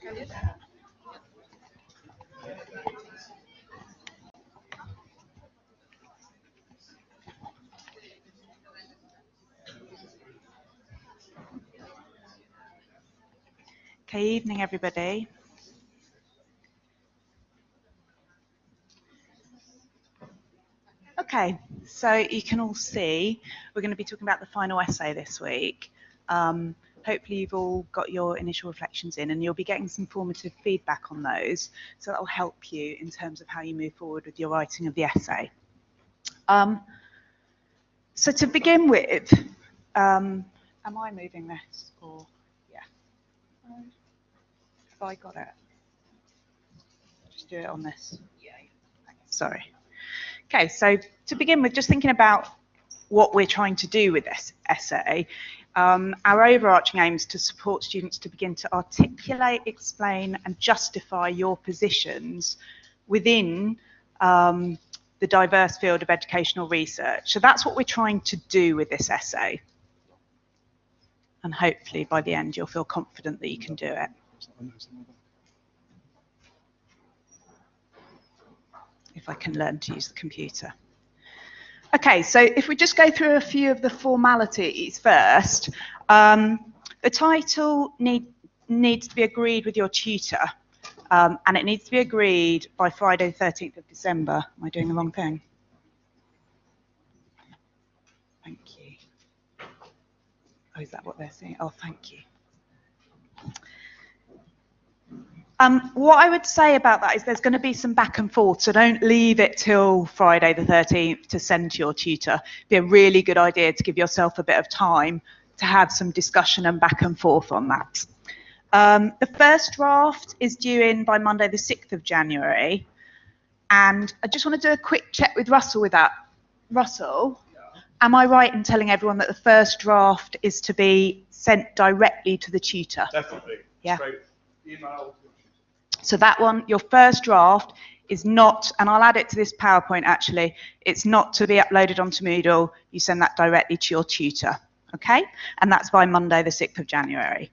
Okay, evening everybody. Okay, so you can all see we're going to be talking about the final essay this week. Hopefully you've all got your initial reflections in and you'll be getting some formative feedback on those, so that will help you in terms of how you move forward with your writing of the essay. So to begin with, am I moving this or, yeah? Have I got it? Just do it on this. Yeah. Sorry. Okay, so to begin with, just thinking about what we're trying to do with this essay, our overarching aim is to support students to begin to articulate, explain and justify your positions within the diverse field of educational research. So that's what we're trying to do with this essay. And hopefully by the end you'll feel confident that you can do it. If I can learn to use the computer. Okay, so if we just go through a few of the formalities first, the title needs to be agreed with your tutor, and it needs to be agreed by Friday the 13th of December. Am I doing the wrong thing? Thank you. Oh, is that what they're saying? Oh, thank you. What I would say about that is there's going to be some back and forth, so don't leave it till Friday the 13th to send to your tutor. It'd be a really good idea to give yourself a bit of time to have some discussion and back and forth on that. The first draft is due in by Monday the 6th of January, and I just want to do a quick check with Russell with that. Russell, am I right in telling everyone that the first draft is to be sent directly to the tutor? Definitely. Yeah. Straight email. So that one, your first draft is not, and I'll add it to this PowerPoint actually, it's not to be uploaded onto Moodle, you send that directly to your tutor, okay? And that's by Monday the 6th of January.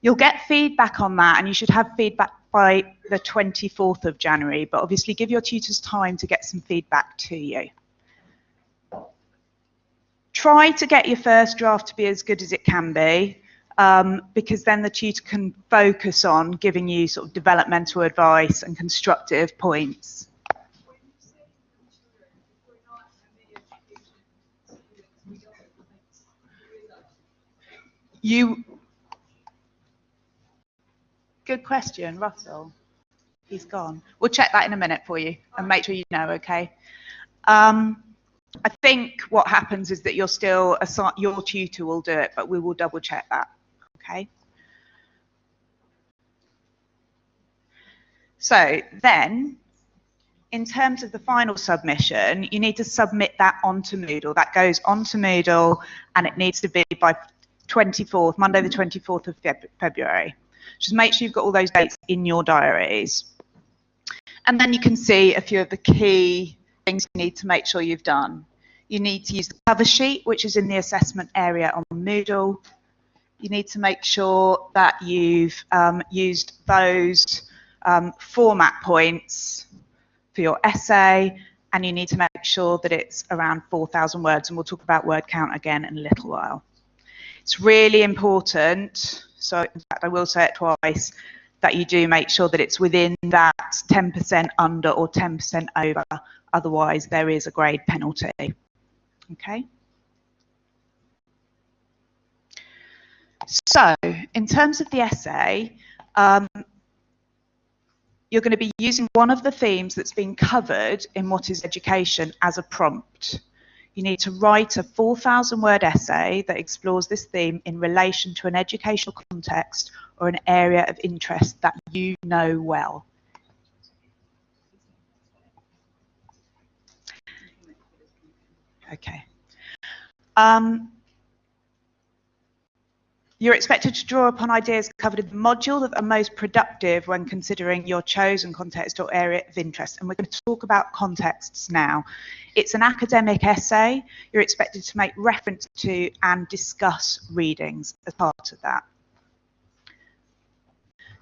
You'll get feedback on that and you should have feedback by the 24th of January, but obviously give your tutors time to get some feedback to you. Try to get your first draft to be as good as it can be. Because then the tutor can focus on giving you sort of developmental advice and constructive points. Good question, Russell. He's gone. We'll check that in a minute for you and make sure you know, okay? I think what happens is that you're still, your tutor will do it, but we will double check that, okay? So then, in terms of the final submission, you need to submit that onto Moodle. That goes onto Moodle and it needs to be by 24th, Monday the 24th of February. Just make sure you've got all those dates in your diaries. And then you can see a few of the key things you need to make sure you've done. You need to use the cover sheet, which is in the assessment area on Moodle. You need to make sure that you've used those format points for your essay, and you need to make sure that it's around 4,000 words, and we'll talk about word count again in a little while. It's really important, so in fact I will say it twice, that you do make sure that it's within that 10% under or 10% over, otherwise there is a grade penalty. Okay? So, in terms of the essay, you're going to be using one of the themes that's been covered in What is Education as a prompt. You need to write a 4,000-word essay that explores this theme in relation to an educational context or an area of interest that you know well. Okay. You're expected to draw upon ideas covered in the module that are most productive when considering your chosen context or area of interest. And we're going to talk about contexts now. It's an academic essay. You're expected to make reference to and discuss readings as part of that.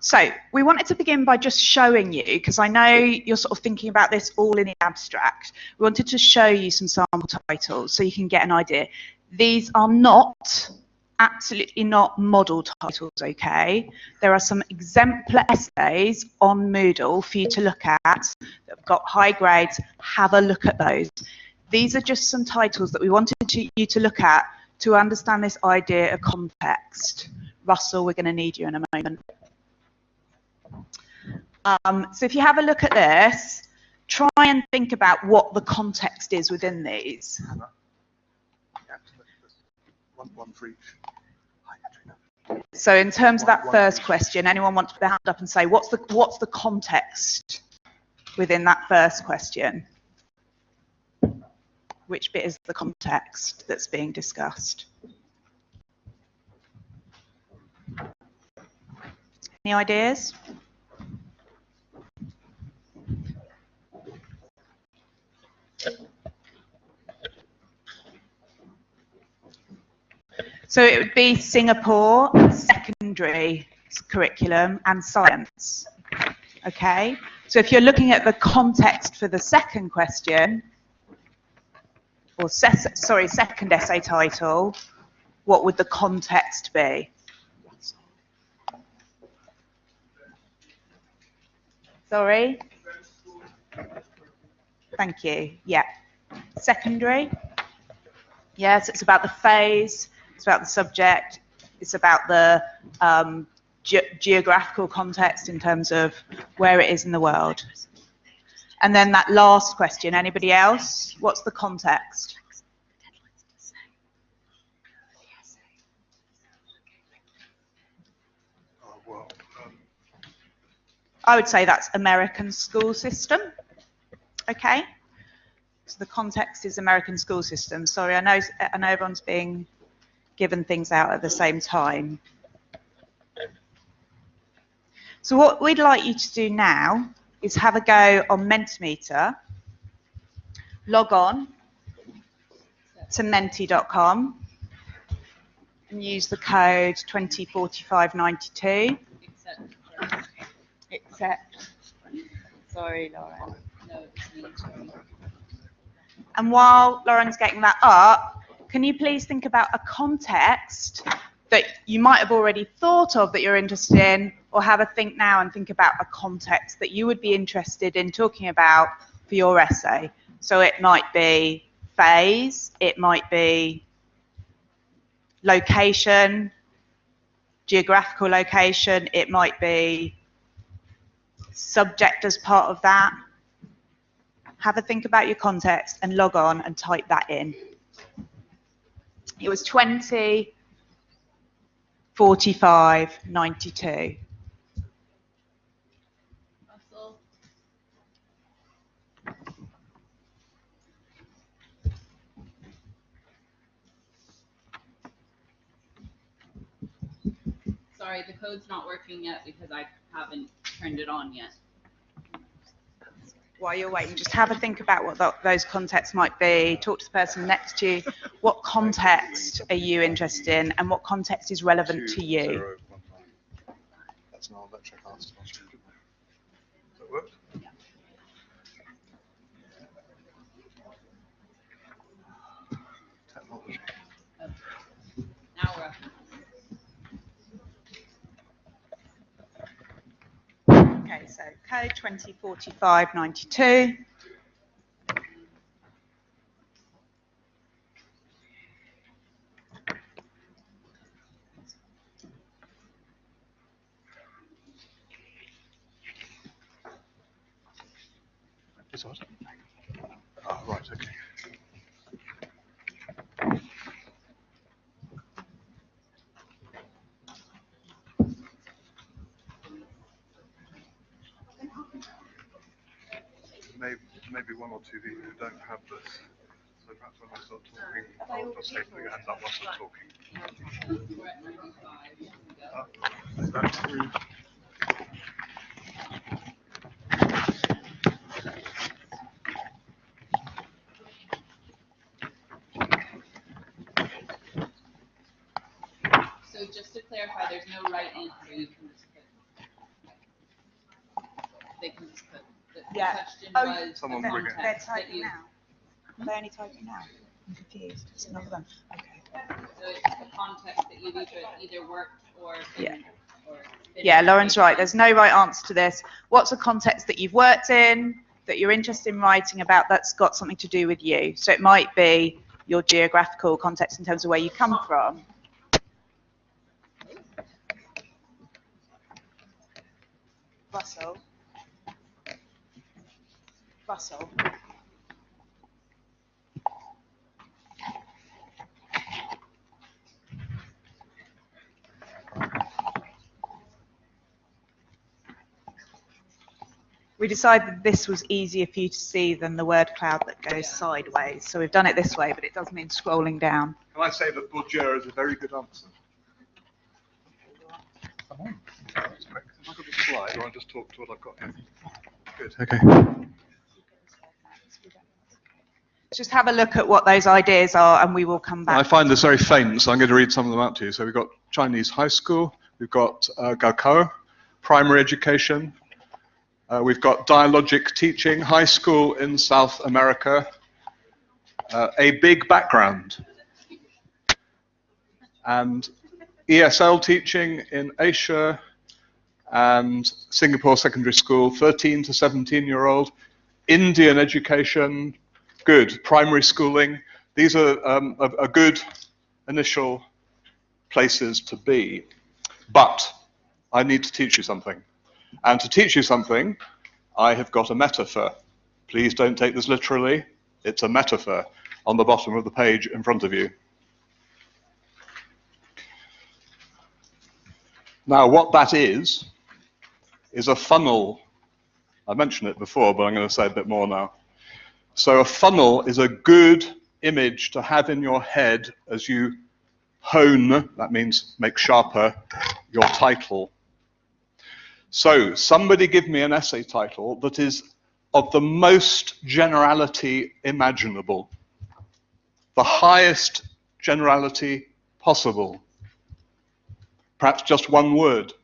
So we wanted to begin by just showing you, because I know you're sort of thinking about this all in the abstract, we wanted to show you some sample titles so you can get an idea. These are not, absolutely not model titles, okay? There are some exemplar essays on Moodle for you to look at that have got high grades. Have a look at those. These are just some titles that we wanted you to look at to understand this idea of context. Russell, we're going to need you in a moment. So if you have a look at this, try and think about what the context is within these. One for each. So in terms of that first question, anyone want to put their hand up and say, what's the context within that first question? Which bit is the context that's being discussed? Any ideas? So it would be Singapore, secondary curriculum and science. Okay, so if you're looking at the context for the second question, or second essay title, what would the context be? Sorry? Thank you. Yeah. Secondary? Yes, it's about the phase, it's about the subject, it's about the geographical context in terms of where it is in the world. And then that last question, anybody else? What's the context? I would say that's American school system. Okay. So the context is American school system. Sorry, I know everyone's being given things out at the same time. So what we'd like you to do now is have a go on Mentimeter, log on to menti.com and use the code 204592. Except, sorry, Lauren. No, it's me, sorry. And while Lauren's getting that up, can you please think about a context that you might have already thought of that you're interested in, or have a think now and think about a context that you would be interested in talking about for your essay. So it might be phase, it might be location, geographical location, it might be subject as part of that. Have a think about your context and log on and type that in. It was 204592. Russell. Sorry, the code's not working yet because I haven't turned it on yet. While you're waiting, just have a think about what those contexts might be. Talk to the person next to you. What context are you interested in, and what context is relevant to you? That's an electric answer. Does that work? Yeah. Technology. Now we're up. Okay, so code 204592. Is what? Oh, right, okay. Maybe one or two people who don't have this. So perhaps when I start talking, I'll just say put your hand up whilst I'm talking. We're at 95. Is that true? So just to clarify, there's no right answer. You can just put the Yeah. question Oh, was Someone the bring it. They're context that typing you, now. Are they only typing now? I'm confused. It's another one. Okay. so it's the context that you've either worked or been, Yeah. or been Yeah, Lauren's educated right. in. There's no right answer to this. What's a context that you've worked in, that you're interested in writing about, that's got something to do with you? So it might be your geographical context in terms of where you come from. Russell. Russell. We decided this was easier for you to see than the word cloud that goes sideways. So we've done it this way, but it does mean scrolling down. Can I say that Bourdieu is a very good answer? That's quick. Have I got a slide or I just talk to what I've got here? Good, okay. Just have a look at what those ideas are and we will come back. I find this very faint, so I'm going to read some of them out to you. So we've got Chinese high school, we've got Gaokao, primary education, we've got dialogic teaching, high school in South America, a big background, and ESL teaching in Asia, and Singapore secondary school, 13 to 17-year-old, Indian education, good, primary schooling. These are a good initial places to be. But I need to teach you something. And to teach you something, I have got a metaphor. Please don't take this literally. It's a metaphor on the bottom of the page in front of you. Now, what that is a funnel. I mentioned it before, but I'm going to say a bit more now. So a funnel is a good image to have in your head as you hone, that means make sharper, your title. So somebody give me an essay title that is of the most generality imaginable, the highest generality possible. Perhaps just one word.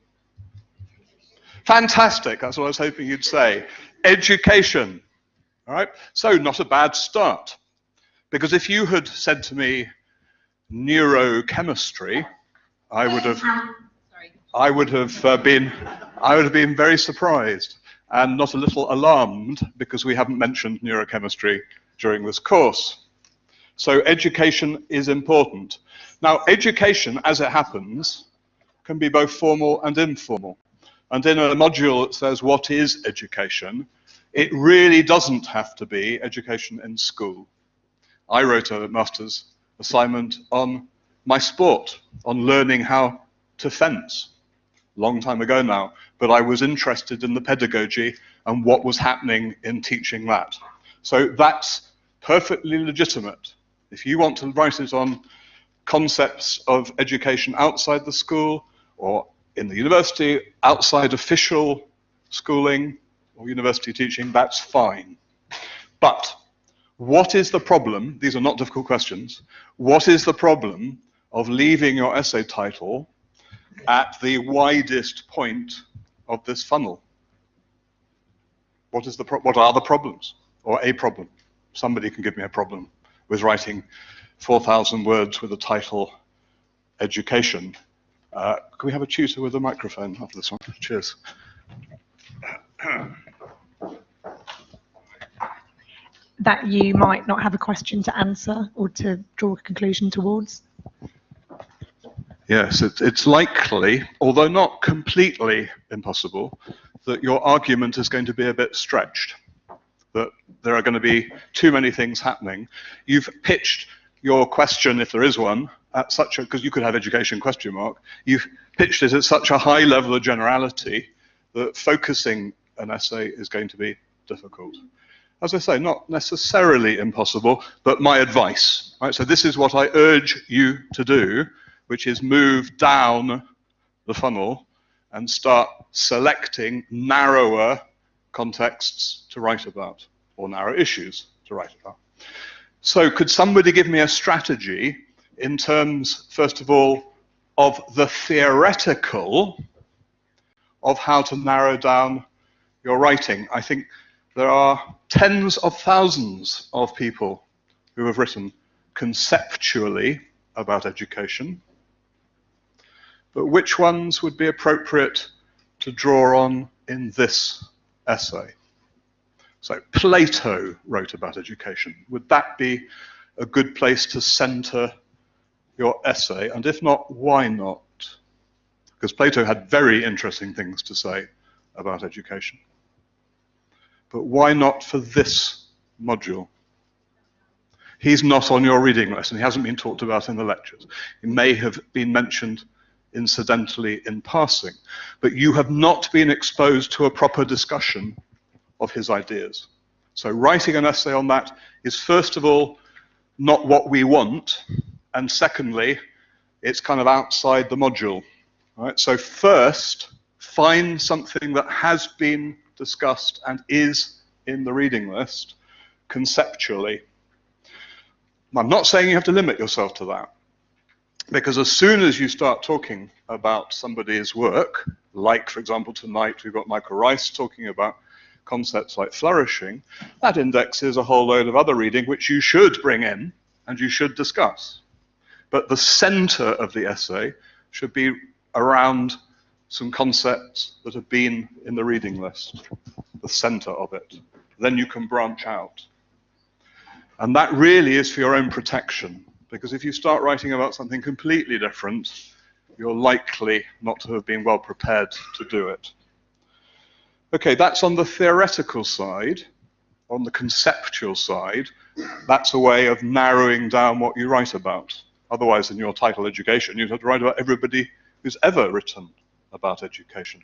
Fantastic, that's what I was hoping you'd say. Education. All right, so not a bad start. Because if you had said to me neurochemistry, I would have been very surprised and not a little alarmed because we haven't mentioned neurochemistry during this course. So education is important. Now, education, as it happens, can be both formal and informal. And in a module that says, what is education? It really doesn't have to be education in school. I wrote a master's assignment on my sport, on learning how to fence, a long time ago now, but I was interested in the pedagogy and what was happening in teaching that. So that's perfectly legitimate. If you want to write it on concepts of education outside the school or in the university, outside official schooling or university teaching, that's fine. But what is the problem? These are not difficult questions. What is the problem of leaving your essay title at the widest point of this funnel? What are the problems? Or a problem? Somebody can give me a problem with writing 4,000 words with the title education. Can we have a tutor with a microphone after this one? Cheers. That you might not have a question to answer or to draw a conclusion towards? Yes, it's likely, although not completely impossible, that your argument is going to be a bit stretched, that there are going to be too many things happening. You've pitched your question, if there is one, at such a, because you could have education question mark, you've pitched it at such a high level of generality that focusing an essay is going to be difficult. As I say, not necessarily impossible, but my advice. Right? So this is what I urge you to do, which is move down the funnel and start selecting narrower contexts to write about, or narrow issues to write about. So could somebody give me a strategy in terms, first of all, of the theoretical of how to narrow down you're writing, I think there are tens of thousands of people who have written conceptually about education, but which ones would be appropriate to draw on in this essay? So Plato wrote about education. Would that be a good place to center your essay? And if not, why not? Because Plato had very interesting things to say about education. But why not for this module? He's not on your reading list, and he hasn't been talked about in the lectures. He may have been mentioned incidentally in passing, but you have not been exposed to a proper discussion of his ideas. So writing an essay on that is, first of all, not what we want, and secondly, it's kind of outside the module. Right? So first, find something that has been discussed and is in the reading list conceptually. I'm not saying you have to limit yourself to that, because as soon as you start talking about somebody's work, like, for example, tonight we've got Michael Rice talking about concepts like flourishing, that indexes a whole load of other reading which you should bring in and you should discuss. But the center of the essay should be around some concepts that have been in the reading list, the center of it. Then you can branch out. And that really is for your own protection, because if you start writing about something completely different, you're likely not to have been well prepared to do it. Okay, that's on the theoretical side. On the conceptual side, that's a way of narrowing down what you write about. Otherwise, in your title, Education, you'd have to write about everybody who's ever written about education.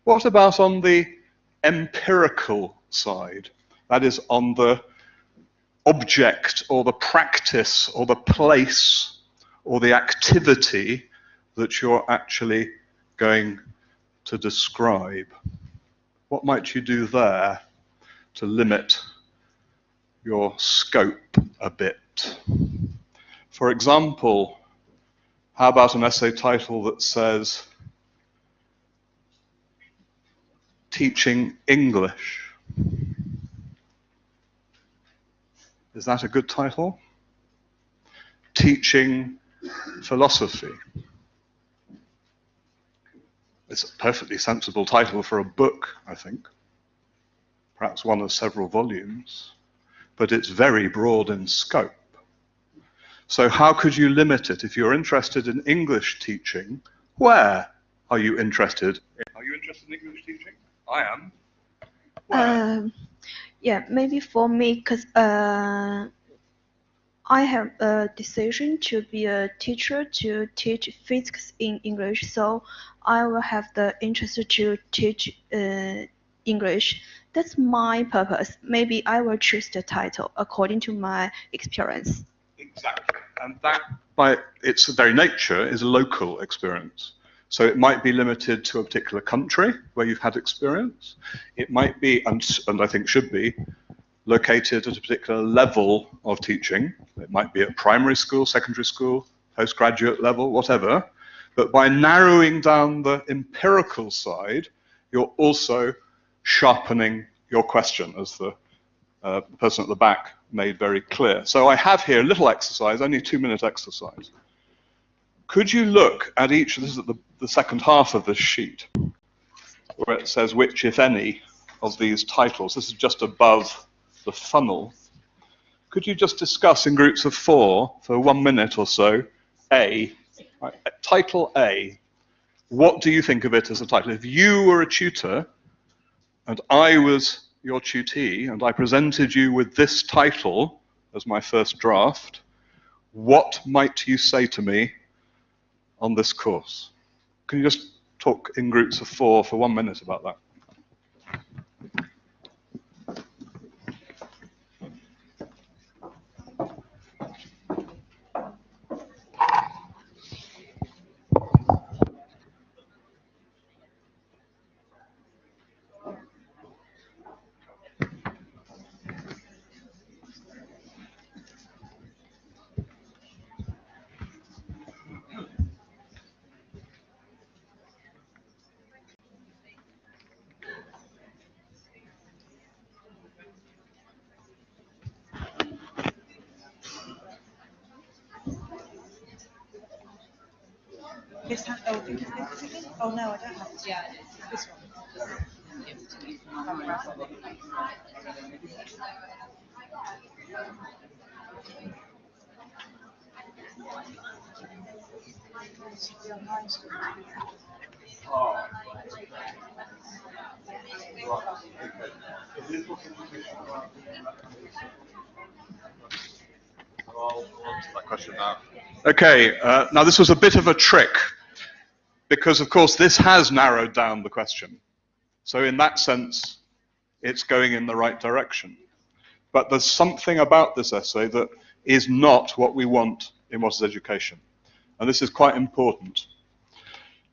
What about on the empirical side? That is, on the object or the practice or the place or the activity that you're actually going to describe. What might you do there to limit your scope a bit? For example, how about an essay title that says, Teaching English? Is that a good title? Teaching Philosophy. It's a perfectly sensible title for a book, I think. Perhaps one of several volumes, but it's very broad in scope. So how could you limit it? If you're interested in English teaching, where are you interested? Are you interested in English teaching? I am. Where? Yeah, maybe for me, because I have a decision to be a teacher to teach physics in English, so I will have the interest to teach English. That's my purpose. Maybe I will choose the title according to my experience. Exactly, and that, by its very nature, is a local experience. So it might be limited to a particular country where you've had experience. It might be, and I think should be, located at a particular level of teaching. It might be at primary school, secondary school, postgraduate level, whatever. But by narrowing down the empirical side, you're also sharpening your question, as the person at the back made very clear. So I have here a little exercise, only a 2-minute exercise. Could you look at each, this is at the second half of this sheet, where it says which, if any, of these titles, this is just above the funnel. Could you just discuss in groups of 4 for 1 minute or so, title A, what do you think of it as a title? If you were a tutor and I was your tutee and I presented you with this title as my first draft, what might you say to me on this course? Can you just talk in groups of 4 for 1 minute about that? This has, oh, I think it's this, is it? Oh, no, I don't have this. Yeah, it is. This one. Give it to me from online. Okay, now this was a bit of a trick because, of course, this has narrowed down the question. So in that sense, it's going in the right direction. But there's something about this essay that is not what we want in What is Education. And this is quite important.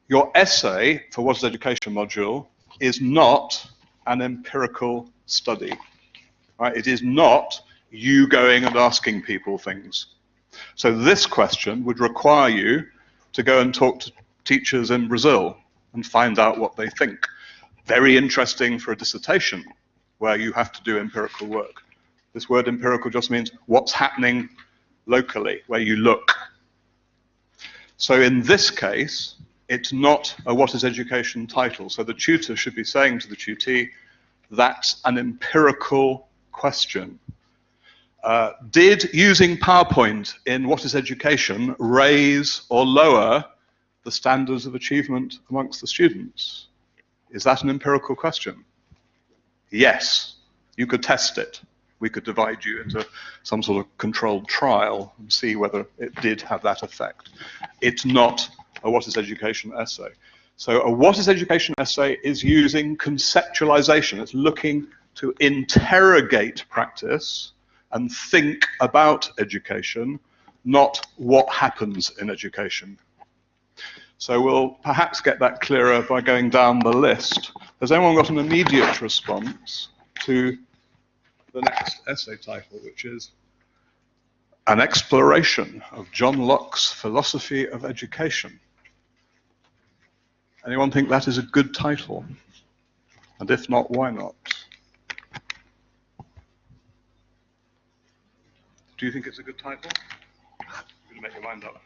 Your essay for What is Education module is not an empirical study. Right? It is not you going and asking people things. So this question would require you to go and talk to teachers in Brazil and find out what they think. Very interesting for a dissertation where you have to do empirical work. This word empirical just means what's happening locally, where you look. So in this case, it's not a What is Education title. So the tutor should be saying to the tutee, that's an empirical question. Did using PowerPoint in What is Education raise or lower the standards of achievement amongst the students? Is that an empirical question? Yes, you could test it. We could divide you into some sort of controlled trial and see whether it did have that effect. It's not a What is Education essay. So a What is Education essay is using conceptualization. It's looking to interrogate practice and think about education, not what happens in education. So we'll perhaps get that clearer by going down the list. Has anyone got an immediate response to the next essay title, which is An Exploration of John Locke's Philosophy of Education? Anyone think that is a good title? And if not, why not? Do you think it's a good title? You're going to make your mind up.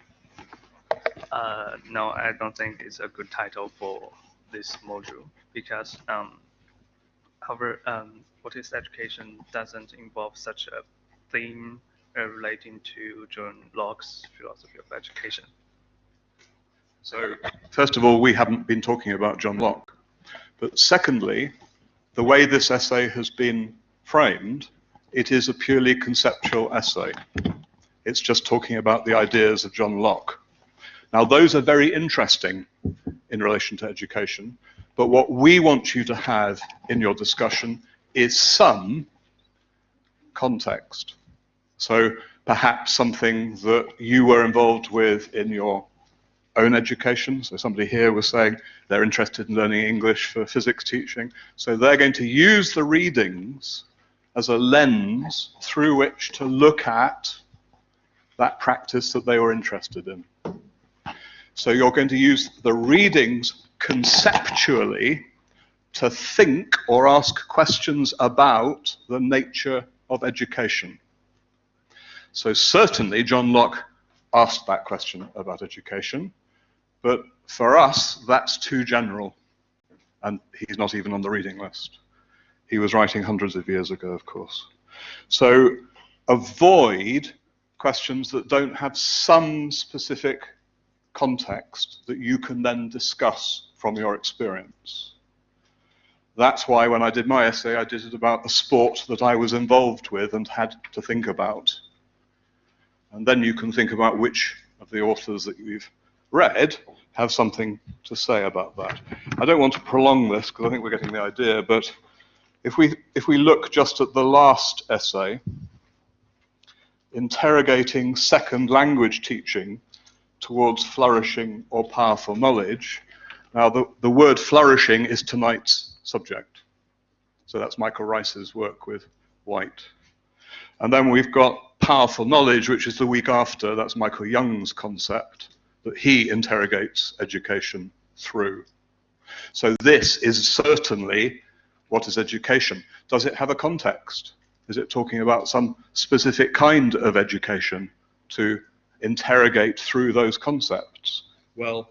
No, I don't think it's a good title for this module because What is Education doesn't involve such a theme relating to John Locke's philosophy of education. So, first of all, we haven't been talking about John Locke. But secondly, the way this essay has been framed, it is a purely conceptual essay. It's just talking about the ideas of John Locke. Now, those are very interesting in relation to education, but what we want you to have in your discussion is some context. So perhaps something that you were involved with in your own education. So somebody here was saying they're interested in learning English for physics teaching. So they're going to use the readings as a lens through which to look at that practice that they were interested in. So you're going to use the readings conceptually to think or ask questions about the nature of education. So certainly John Locke asked that question about education, but for us that's too general, and he's not even on the reading list. He was writing hundreds of years ago, of course. So avoid questions that don't have some specific context that you can then discuss from your experience. That's why when I did my essay, I did it about the sport that I was involved with and had to think about. And then you can think about which of the authors that you've read have something to say about that. I don't want to prolong this because I think we're getting the idea, but if we look just at the last essay, interrogating second language teaching towards flourishing or powerful knowledge. Now, the word flourishing is tonight's subject. So that's Michael Rice's work with White. And then we've got powerful knowledge, which is the week after. That's Michael Young's concept that he interrogates education through. So this is certainly what is education. Does it have a context? Is it talking about some specific kind of education to interrogate through those concepts? Well,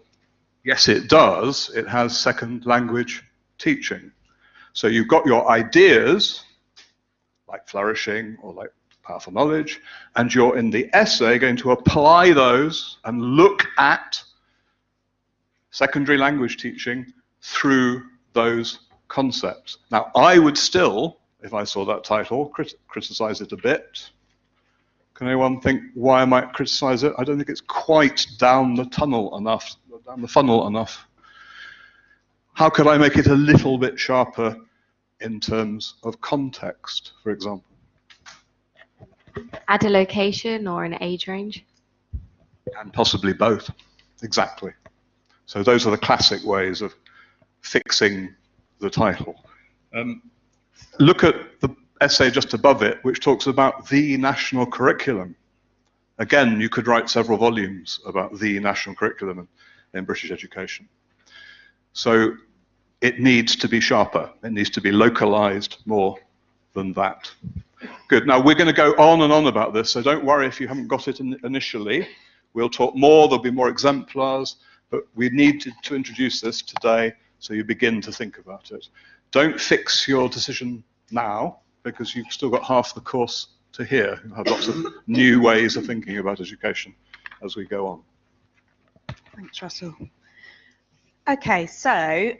yes, it does. It has second language teaching. So you've got your ideas, like flourishing or like powerful knowledge, and you're in the essay going to apply those and look at secondary language teaching through those concepts. Now, I would still, if I saw that title, criticize it a bit. Can anyone think why I might criticize it? I don't think it's quite down the funnel enough. How could I make it a little bit sharper in terms of context, for example? Add a location or an age range? And possibly both, exactly. So those are the classic ways of fixing the title. Look at the essay just above it, which talks about the national curriculum. Again, you could write several volumes about the national curriculum in British education. So it needs to be sharper. It needs to be localized more than that. Good. Now, we're going to go on and on about this, so don't worry if you haven't got it initially. We'll talk more, there'll be more exemplars, but we need to introduce this today so you begin to think about it. Don't fix your decision now, because you've still got half the course to hear. You'll have lots of new ways of thinking about education as we go on. Thanks, Russell. Okay, so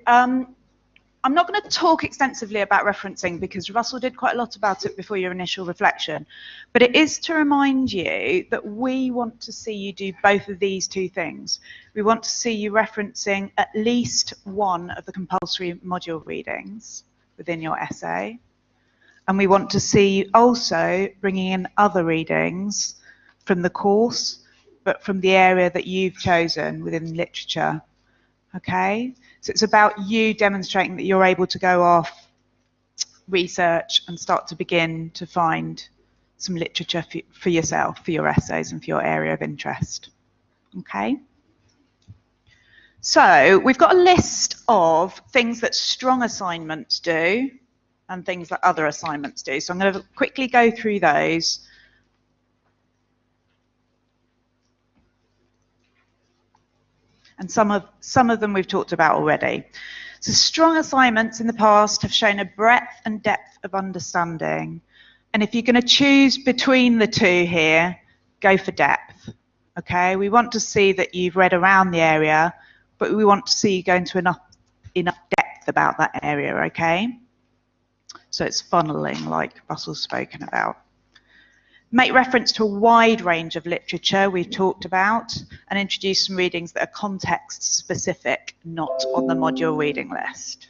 I'm not going to talk extensively about referencing because Russell did quite a lot about it before your initial reflection, but it is to remind you that we want to see you do both of these two things. We want to see you referencing at least one of the compulsory module readings within your essay, and we want to see you also bringing in other readings from the course, but from the area that you've chosen within literature. Okay, so it's about you demonstrating that you're able to go off, research, and start to begin to find some literature for yourself, for your essays, and for your area of interest. Okay. So we've got a list of things that strong assignments do and things that other assignments do. So I'm going to quickly go through those. And some of them we've talked about already. So strong assignments in the past have shown a breadth and depth of understanding. And if you're going to choose between the two here, go for depth. Okay, we want to see that you've read around the area, but we want to see you go into enough depth about that area, okay? So it's funneling, like Russell's spoken about. Make reference to a wide range of literature we've talked about, and introduce some readings that are context specific, not on the module reading list.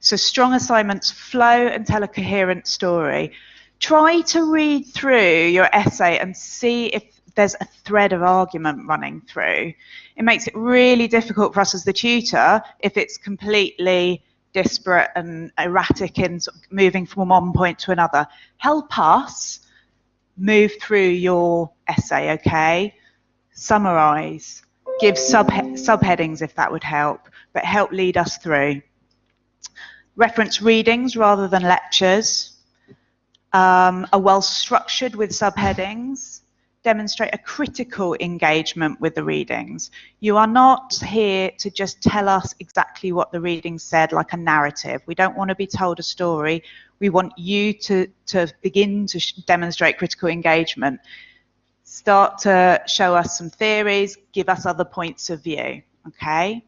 So strong assignments flow and tell a coherent story. Try to read through your essay and see if there's a thread of argument running through. It makes it really difficult for us as the tutor if it's completely disparate and erratic in sort of moving from one point to another. Help us move through your essay, okay? Summarize, give subheadings if that would help, but help lead us through. Reference readings rather than lectures. Are well structured with subheadings. Demonstrate a critical engagement with the readings. You are not here to just tell us exactly what the reading said like a narrative. We don't want to be told a story. We want you to begin to demonstrate critical engagement. Start to show us some theories, give us other points of view, okay?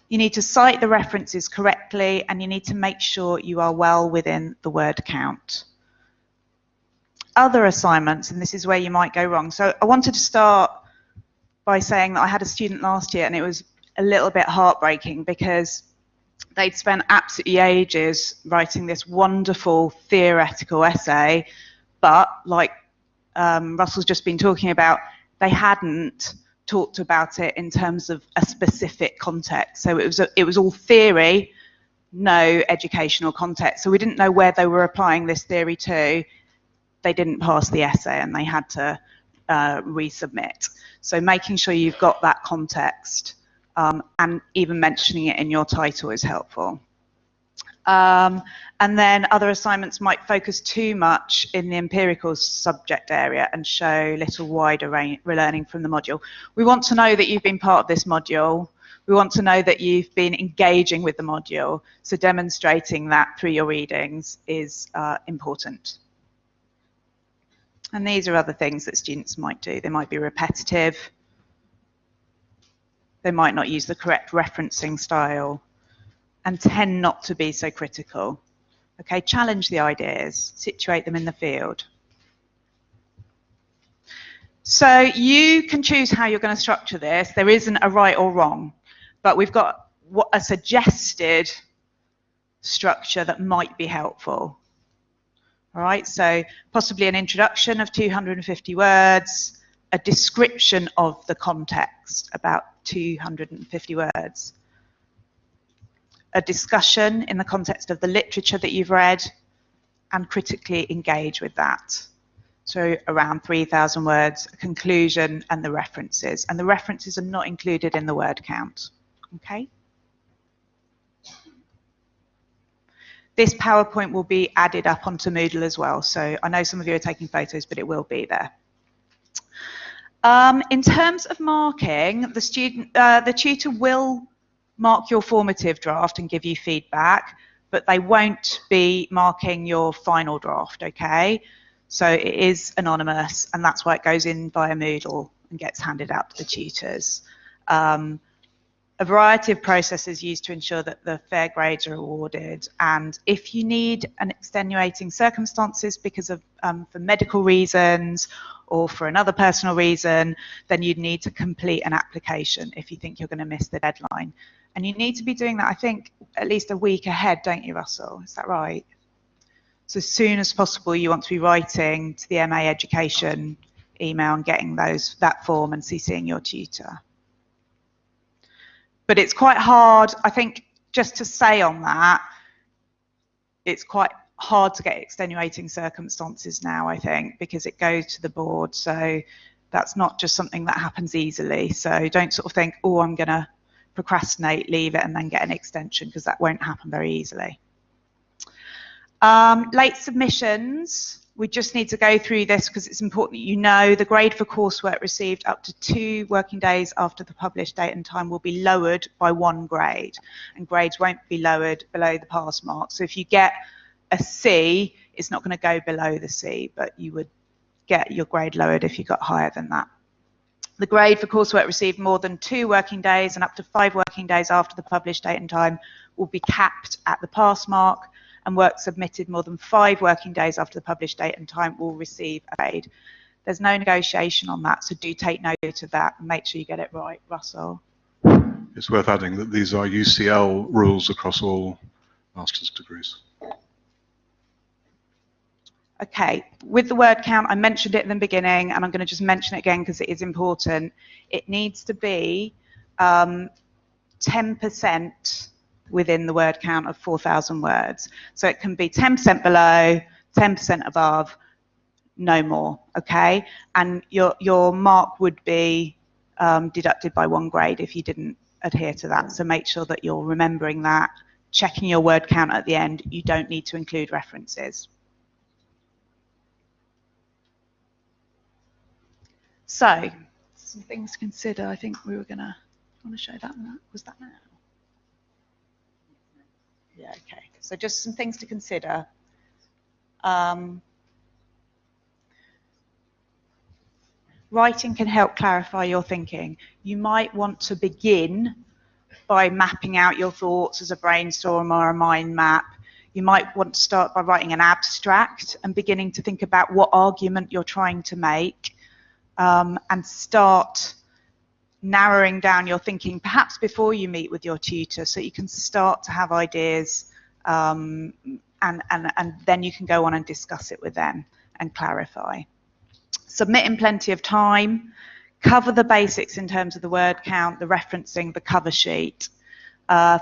You need to cite the references correctly, and you need to make sure you are well within the word count. Other assignments, and this is where you might go wrong. So I wanted to start by saying that I had a student last year, and it was a little bit heartbreaking because they'd spent absolutely ages writing this wonderful theoretical essay, but like Russell's just been talking about, they hadn't talked about it in terms of a specific context. So it was all theory, no educational context. So we didn't know where they were applying this theory to. They didn't pass the essay and they had to resubmit. So making sure you've got that context and even mentioning it in your title is helpful. And then other assignments might focus too much in the empirical subject area and show little wider relearning from the module. We want to know that you've been part of this module. We want to know that you've been engaging with the module. So demonstrating that through your readings is important. And these are other things that students might do. They might be repetitive. They might not use the correct referencing style and tend not to be so critical. Okay, challenge the ideas, situate them in the field. So you can choose how you're going to structure this. There isn't a right or wrong, but we've got a suggested structure that might be helpful. All right, so possibly an introduction of 250 words, a description of the context, about 250 words, a discussion in the context of the literature that you've read, and critically engage with that. So around 3,000 words, a conclusion, and the references. And the references are not included in the word count. Okay? This PowerPoint will be added up onto Moodle as well. So I know some of you are taking photos, but it will be there. In terms of marking, the tutor will mark your formative draft and give you feedback, but they won't be marking your final draft, okay? So it is anonymous, and that's why it goes in via Moodle and gets handed out to the tutors. A variety of processes used to ensure that the fair grades are awarded, and if you need an extenuating circumstances because of for medical reasons or for another personal reason, then you'd need to complete an application if you think you're going to miss the deadline. And you need to be doing that, I think, at least a week ahead, don't you, Russell? Is that right? So as soon as possible, you want to be writing to the MA Education email and getting that form and CCing your tutor. But it's quite hard, I think, just to say on that, it's quite hard to get extenuating circumstances now, I think, because it goes to the board. So that's not just something that happens easily. So don't sort of think, oh, I'm going to procrastinate, leave it, and then get an extension, because that won't happen very easily. Late submissions. We just need to go through this because it's important that you know the grade for coursework received up to 2 working days after the published date and time will be lowered by 1 grade, and grades won't be lowered below the pass mark. So if you get a C, it's not going to go below the C, but you would get your grade lowered if you got higher than that. The grade for coursework received more than 2 working days and up to 5 working days after the published date and time will be capped at the pass mark, and work submitted more than 5 working days after the published date and time will receive a grade. There's no negotiation on that, so do take note of that and make sure you get it right, Russell. It's worth adding that these are UCL rules across all master's degrees. Okay, with the word count, I mentioned it in the beginning, and I'm going to just mention it again because it is important. It needs to be 10% within the word count of 4,000 words. So it can be 10% below, 10% above, no more, okay? And your mark would be deducted by 1 grade if you didn't adhere to that. So make sure that you're remembering that, checking your word count at the end. You don't need to include references. So, some things to consider. I think we were going to, I want to show that. Was that now? Yeah, okay. So just some things to consider. Writing can help clarify your thinking. You might want to begin by mapping out your thoughts as a brainstorm or a mind map. You might want to start by writing an abstract and beginning to think about what argument you're trying to make, and start narrowing down your thinking perhaps before you meet with your tutor, so you can start to have ideas, and then you can go on and discuss it with them and clarify. Submit in plenty of time. Cover the basics in terms of the word count, the referencing, the cover sheet.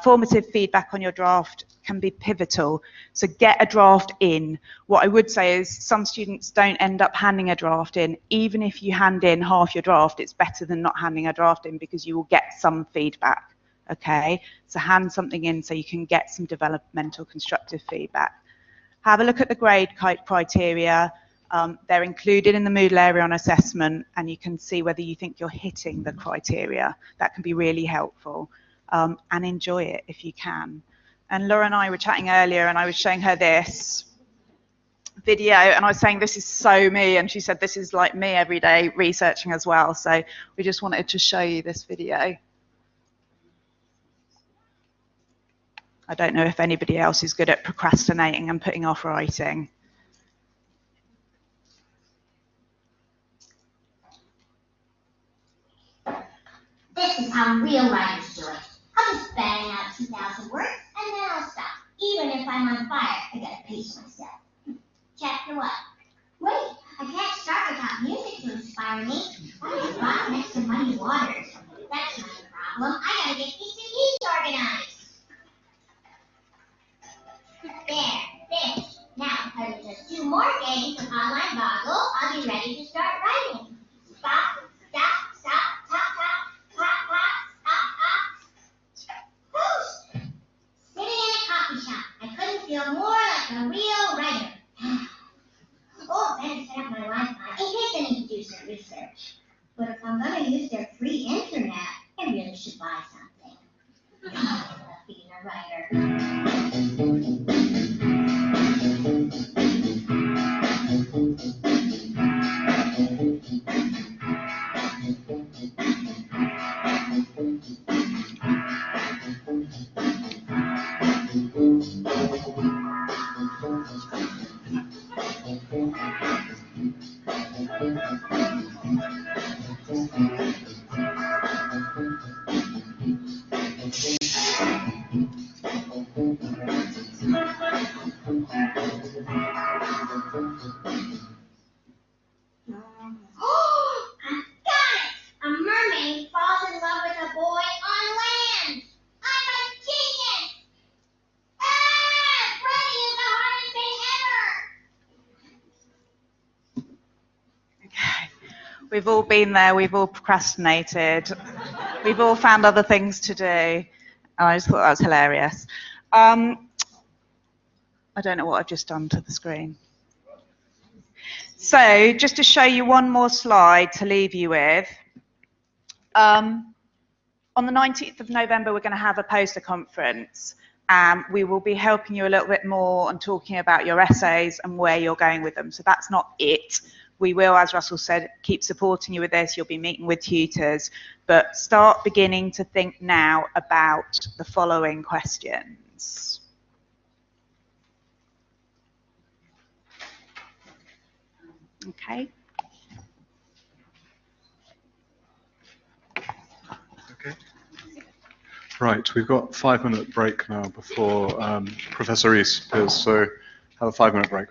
Formative feedback on your draft can be pivotal, so get a draft in. What I would say is some students don't end up handing a draft in. Even if you hand in half your draft, it's better than not handing a draft in because you will get some feedback, Okay, so hand something in so you can get some developmental constructive feedback. Have a look at the grade criteria. They're included in the Moodle area on assessment, and you can see whether you think you're hitting the criteria. That can be really helpful. And enjoy it if you can. And Laura and I were chatting earlier, and I was showing her this video, and I was saying this is so me, and she said this is like me every day researching as well. So we just wanted to show you this video. I don't know if anybody else is good at procrastinating and putting off writing. This is how real writers do it. I'll just bang out 2,000 words and then I'll stop. Even if I'm on fire, I gotta pace myself. Chapter 1. Wait, I can't start without music to inspire me. I just rock next to muddy waters. That's not a problem. I gotta get PCBs organized. There, finished. Now, if I do just 2 more games of online boggle, I'll be ready to start writing. Stop, stop, stop, top, top, pop, pop, stop, stop. Whoosh! Sitting in a coffee shop, I couldn't feel more like a real writer. Oh, better set up my Wi-Fi in case I need to do some research. But if I'm gonna use their free internet, I really should buy something. Being a writer. We've all been there, we've all procrastinated, we've all found other things to do. And I just thought that was hilarious. I don't know what I've just done to the screen. So just to show you one more slide to leave you with. On the 19th of November, we're going to have a poster conference. We will be helping you a little bit more on talking about your essays and where you're going with them. So that's not it. We will, as Russell said, keep supporting you with this. You'll be meeting with tutors, but start beginning to think now about the following questions. Okay. Okay. Right, we've got a 5-minute break now before Professor Rees appears, so have a 5-minute break.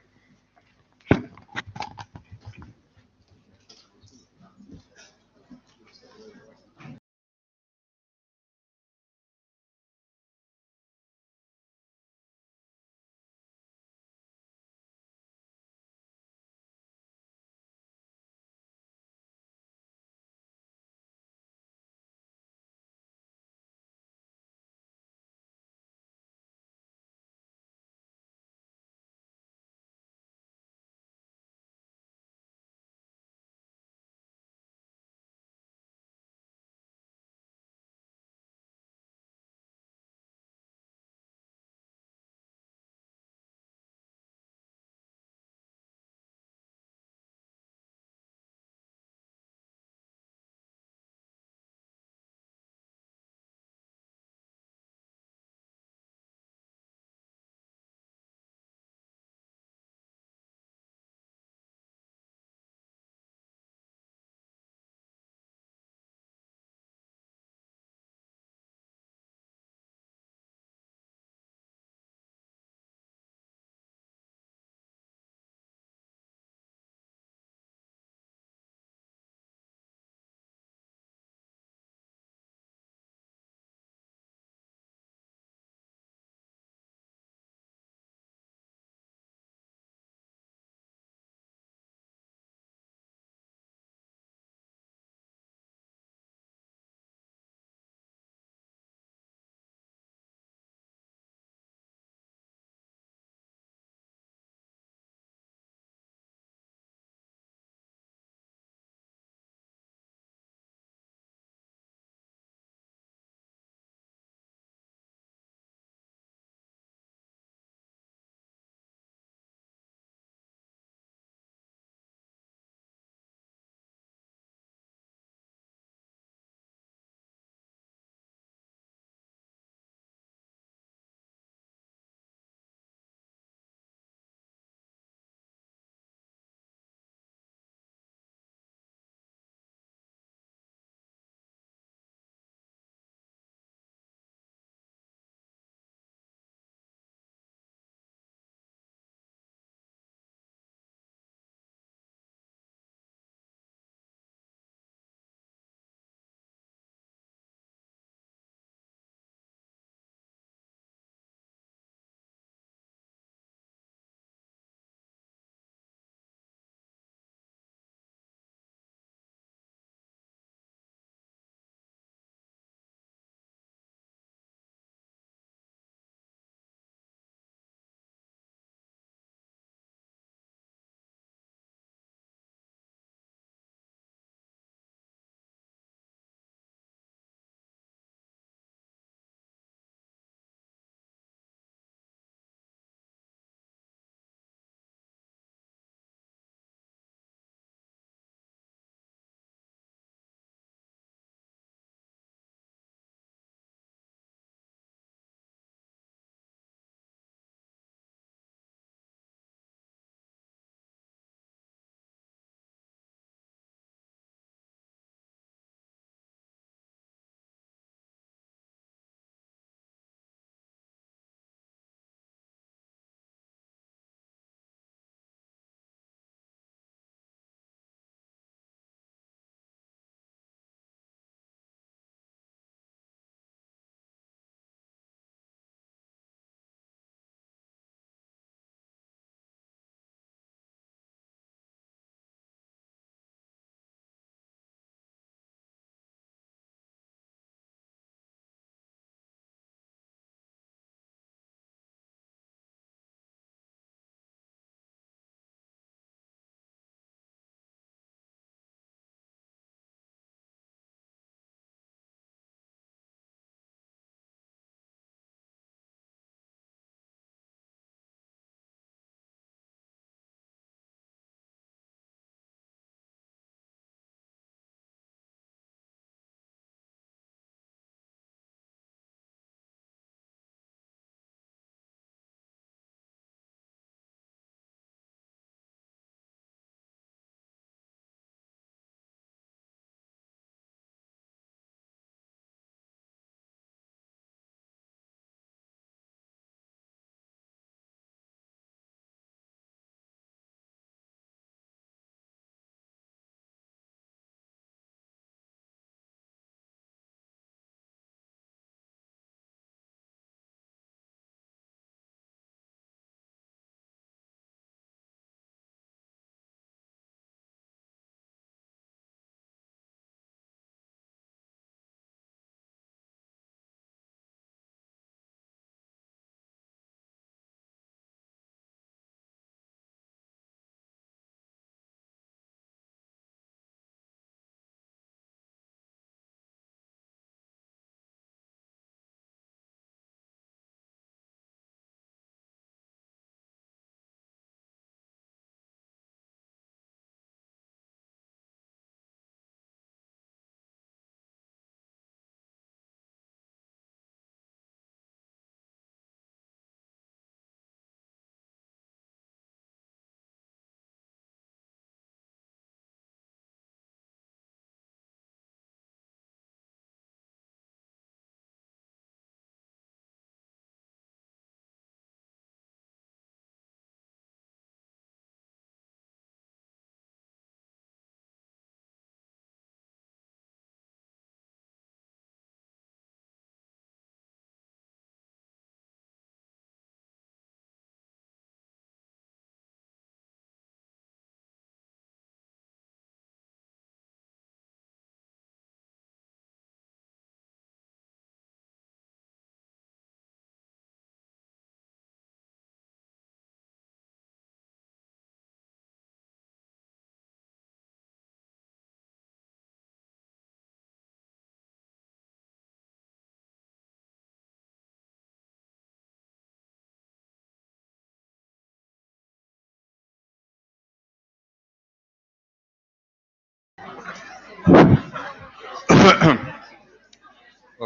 Well,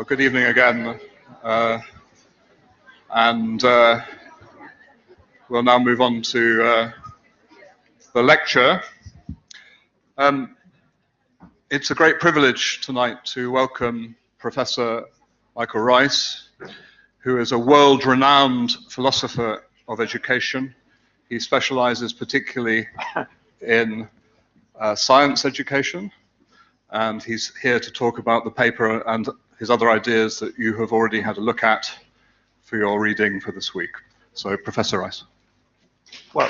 good evening again. And we'll now move on to the lecture. It's a great privilege tonight to welcome Professor Michael Rice, who is a world-renowned philosopher of education. He specializes particularly in science education, and he's here to talk about the paper and his other ideas that you have already had a look at for your reading for this week. So, Professor Rice. Well,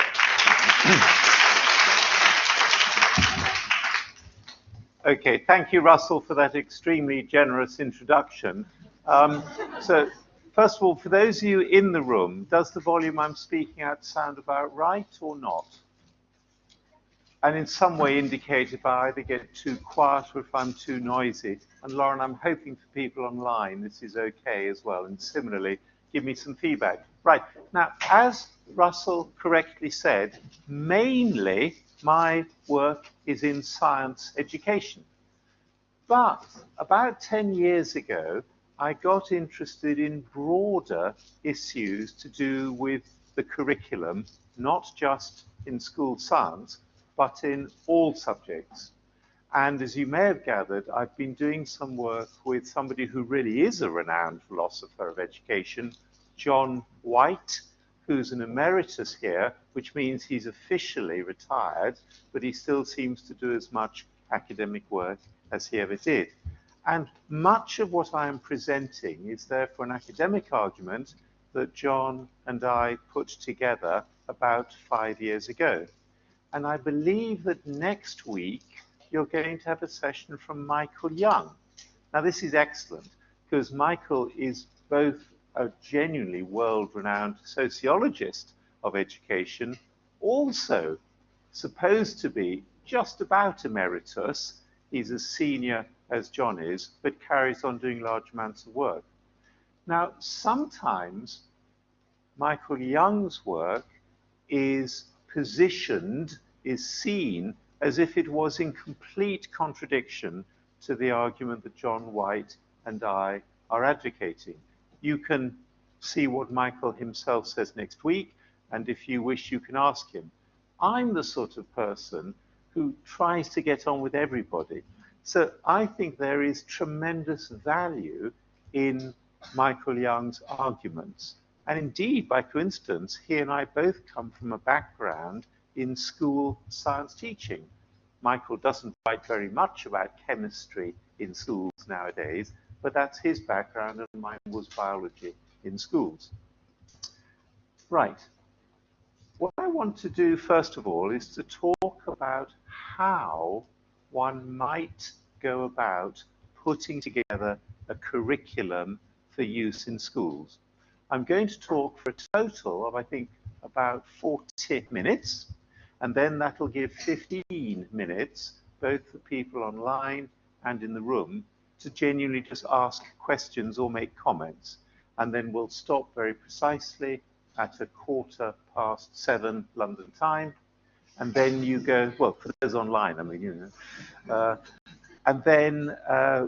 okay, thank you, Russell, for that extremely generous introduction. So, first of all, for those of you in the room, does the volume I'm speaking at sound about right or not? And in some way indicate if I either get too quiet or if I'm too noisy. And Lauren, I'm hoping for people online this is okay as well. And similarly, give me some feedback. Right, now, as Russell correctly said, mainly my work is in science education. But about 10 years ago, I got interested in broader issues to do with the curriculum, not just in school science, but in all subjects. And as you may have gathered, I've been doing some work with somebody who really is a renowned philosopher of education, John White, who's an emeritus here, which means he's officially retired, but he still seems to do as much academic work as he ever did. And much of what I am presenting is therefore an academic argument that John and I put together about 5 years ago. And I believe that next week you're going to have a session from Michael Young. Now this is excellent because Michael is both a genuinely world-renowned sociologist of education, also supposed to be just about emeritus. He's as senior as John is, but carries on doing large amounts of work. Now, sometimes Michael Young's work is positioned, is seen as if it was in complete contradiction to the argument that John White and I are advocating. You can see what Michael himself says next week, and if you wish, you can ask him. I'm the sort of person who tries to get on with everybody. So I think there is tremendous value in Michael Young's arguments. And indeed, by coincidence, he and I both come from a background in school science teaching. Michael doesn't write very much about chemistry in schools nowadays, but that's his background and mine was biology in schools. Right. What I want to do, first of all, is to talk about how one might go about putting together a curriculum for use in schools. I'm going to talk for a total of, I think, about 40 minutes, and then that'll give 15 minutes, both for people online and in the room, to genuinely just ask questions or make comments. And then we'll stop very precisely at 7:15 London time. And then you go, well, for those online, I mean, you know, and then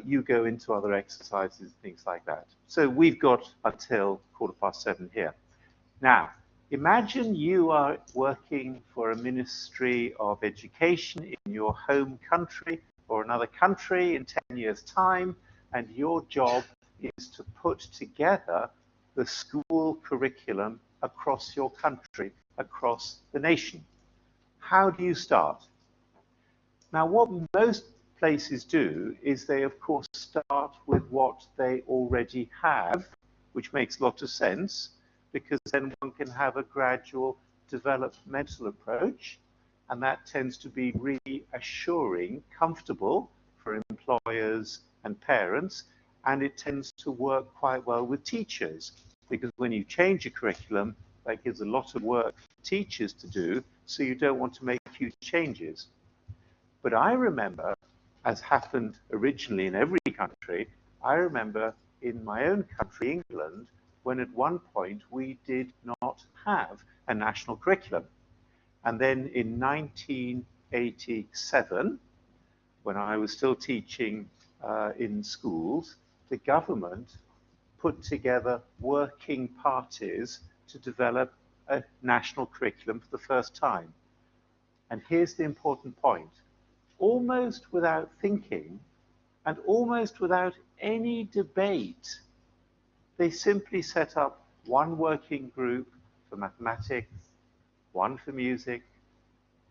you go into other exercises, things like that. So we've got until 7:15 here. Now, imagine you are working for a Ministry of Education in your home country or another country in 10 years' time, and your job is to put together the school curriculum across your country, across the nation. How do you start? Now, what most places do is they, of course, start with what they already have, which makes a lot of sense, because then one can have a gradual developmental approach, and that tends to be reassuring, comfortable for employers and parents, and it tends to work quite well with teachers, because when you change a curriculum, that gives a lot of work for teachers to do, so you don't want to make huge changes. But I remember, as happened originally in every country, I remember in my own country, England, when at one point we did not have a national curriculum. And then in 1987, when I was still teaching in schools, the government put together working parties to develop a national curriculum for the first time. And here's the important point. Almost without thinking and almost without any debate, they simply set up one working group for mathematics, one for music,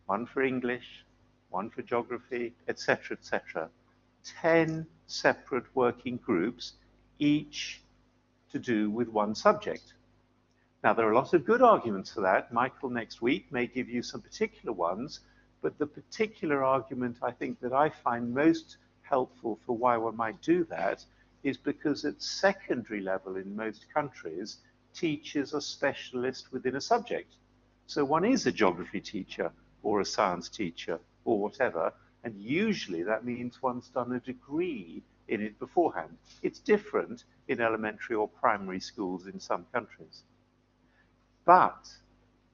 one for English, one for geography, etc., etc. 10 separate working groups, each to do with one subject. Now, there are a lot of good arguments for that. Michael next week may give you some particular ones, but the particular argument I think that I find most helpful for why one might do that is because at secondary level in most countries, teachers are specialists within a subject. So one is a geography teacher or a science teacher or whatever, and usually that means one's done a degree in it beforehand. It's different in elementary or primary schools in some countries. But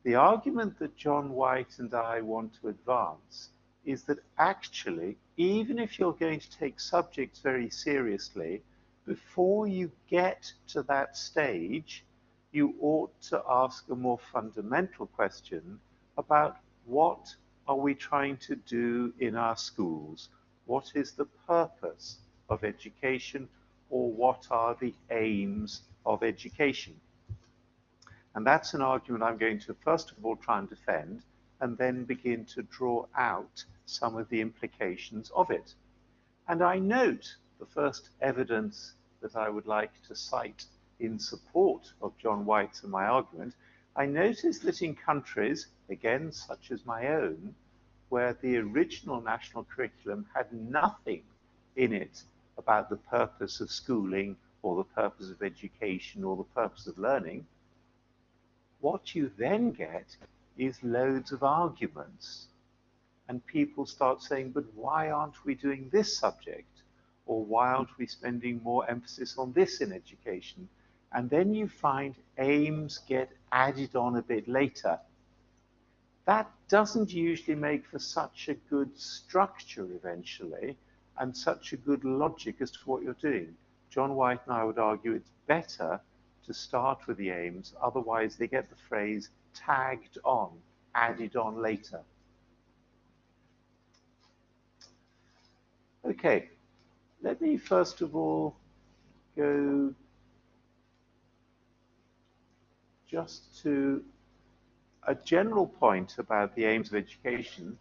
the argument that John White and I want to advance is that actually, even if you're going to take subjects very seriously, before you get to that stage, you ought to ask a more fundamental question about what are we trying to do in our schools? What is the purpose of education, or what are the aims of education? And that's an argument I'm going to first of all try and defend, and then begin to draw out some of the implications of it. And I note the first evidence that I would like to cite in support of John White's and my argument. I notice that in countries, again, such as my own, where the original national curriculum had nothing in it about the purpose of schooling or the purpose of education or the purpose of learning, what you then get is loads of arguments. And people start saying, but why aren't we doing this subject? Or why aren't we spending more emphasis on this in education? And then you find aims get added on a bit later. That doesn't usually make for such a good structure eventually, and such a good logic as to what you're doing. John White and I would argue it's better to start with the aims, otherwise they get the phrase tagged on, added on later. Okay, let me first of all go just to a general point about the aims of education.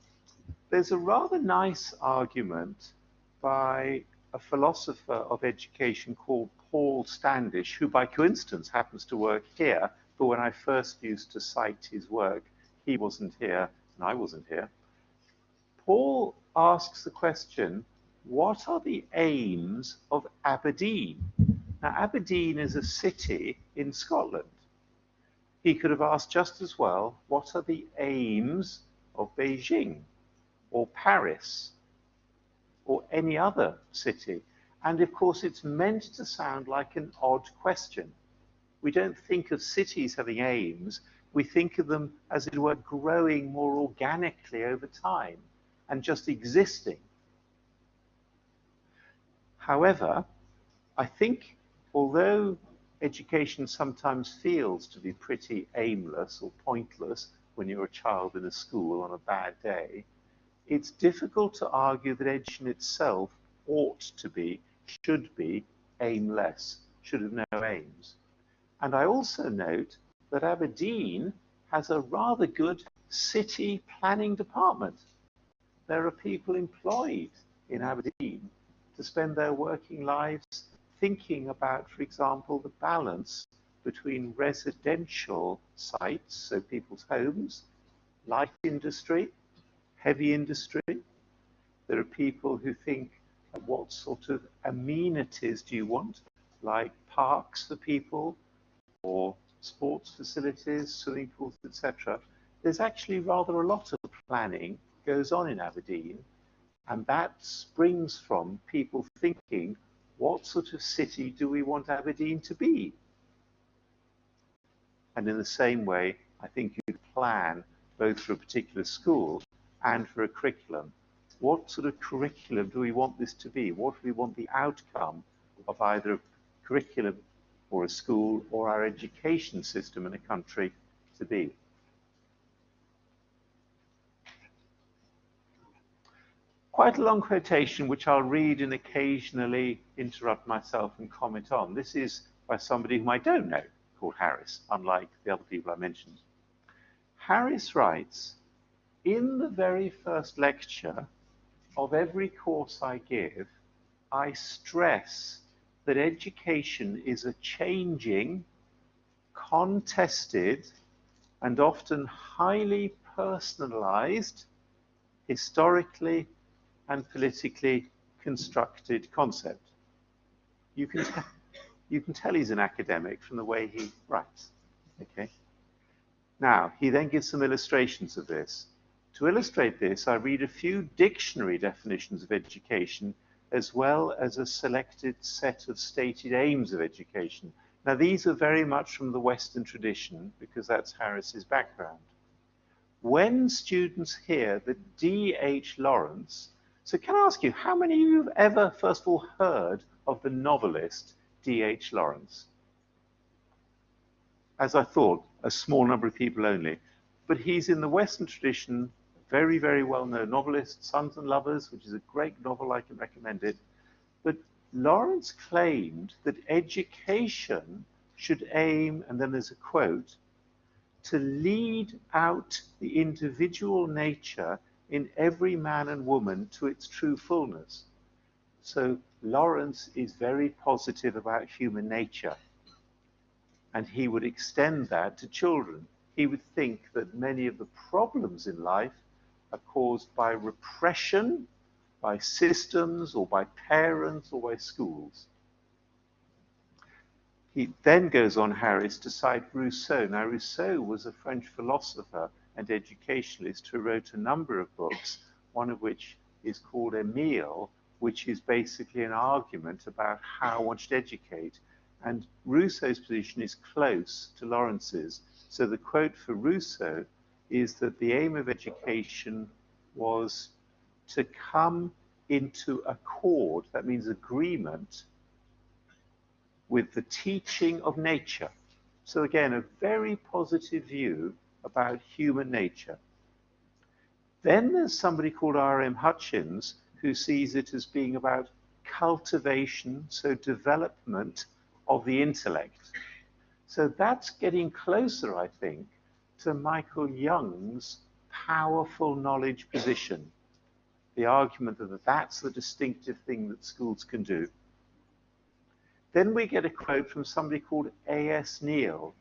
There's a rather nice argument by a philosopher of education called Paul Standish, who by coincidence happens to work here, but when I first used to cite his work, he wasn't here and I wasn't here. Paul asks the question, what are the aims of Aberdeen? Now, Aberdeen is a city in Scotland. He could have asked just as well, what are the aims of Beijing or Paris or any other city? And of course, it's meant to sound like an odd question. We don't think of cities having aims. We think of them, as it were, growing more organically over time and just existing. However, I think although education sometimes feels to be pretty aimless or pointless when you're a child in a school on a bad day, it's difficult to argue that education itself ought to be, should be, aimless, should have no aims. And I also note that Aberdeen has a rather good city planning department. There are people employed in Aberdeen to spend their working lives thinking about, for example, the balance between residential sites, so people's homes, light industry, heavy industry. There are people who think, what sort of amenities do you want, like parks for people, or sports facilities, swimming pools, etc. There's actually rather a lot of planning goes on in Aberdeen, and that springs from people thinking, what sort of city do we want Aberdeen to be? And in the same way, I think you plan both for a particular school and for a curriculum. What sort of curriculum do we want this to be? What do we want the outcome of either a curriculum or a school or our education system in a country to be? Quite a long quotation, which I'll read and occasionally interrupt myself and comment on. This is by somebody whom I don't know, called Harris, unlike the other people I mentioned. Harris writes, "In the very first lecture of every course I give, I stress that education is a changing, contested, and often highly personalized, historically and politically constructed concept." You can tell he's an academic from the way he writes. Okay. Now, he then gives some illustrations of this. To illustrate this, I read a few dictionary definitions of education, as well as a selected set of stated aims of education. Now, these are very much from the Western tradition, because that's Harris's background. When students hear that D.H. Lawrence, so can I ask you, how many of you have ever, first of all, heard of the novelist D.H. Lawrence? As I thought, a small number of people only. But he's in the Western tradition, very, very well-known novelist, Sons and Lovers, which is a great novel, I can recommend it. But Lawrence claimed that education should aim, and then there's a quote, to lead out the individual nature in every man and woman to its true fullness. So Lawrence is very positive about human nature, and he would extend that to children. He would think that many of the problems in life are caused by repression, by systems, or by parents, or by schools. He then goes on, Harris, to cite Rousseau. Now, Rousseau was a French philosopher and educationalist who wrote a number of books, one of which is called Emile, which is basically an argument about how one should educate. And Rousseau's position is close to Lawrence's. So the quote for Rousseau is that the aim of education was to come into accord, that means agreement, with the teaching of nature. So again, a very positive view about human nature. Then there's somebody called R.M. Hutchins who sees it as being about cultivation, so development of the intellect. So that's getting closer, I think, to Michael Young's powerful knowledge position. The argument that that's the distinctive thing that schools can do. Then we get a quote from somebody called A.S. Neal.